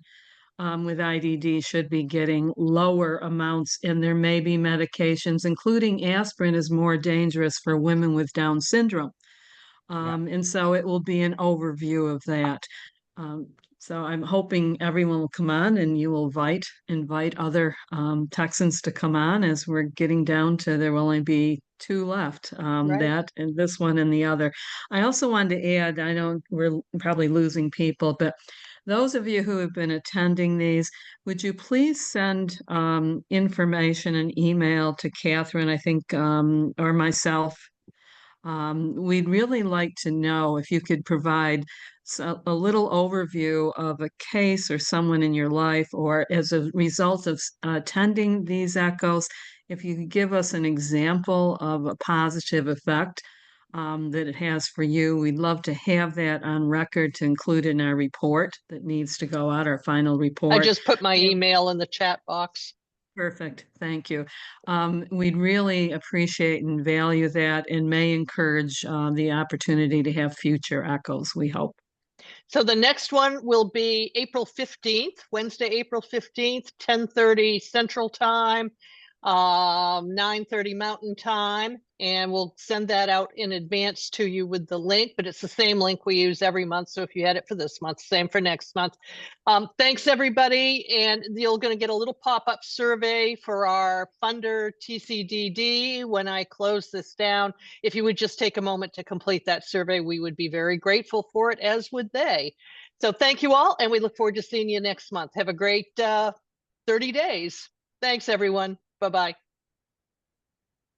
with IDD should be getting lower amounts, and there may be medications, including aspirin, is more dangerous for women with Down syndrome. And so it will be an overview of that. So I'm hoping everyone will come on and you will invite other Texans to come on, as we're getting down to there will only be two left, Right. that and this one and the other. I also wanted to add, I know we're probably losing people, but those of you who have been attending these, would you please send information and email to Catherine, I think, or myself? We'd really like to know if you could provide a little overview of a case or someone in your life, or as a result of attending these echoes, if you could give us an example of a positive effect that it has for you. We'd love to have that on record to include in our report that needs to go out, our final report. I just put my email in the chat box. Perfect. Thank you. We'd really appreciate and value that, and may encourage the opportunity to have future echoes, we hope. So the next one will be April 15th, Wednesday, April 15th, 10:30 Central Time, 9:30 Mountain Time, and we'll send that out in advance to you with the link, but it's the same link we use every month. So if you had it for this month, same for next month. Thanks, everybody. And you're going to get a little pop-up survey for our funder TCDD when I close this down. If you would just take a moment to complete that survey, we would be very grateful for it, as would they. So thank you all, and we look forward to seeing you next month. Have a great 30 days. Thanks, everyone. Bye-bye.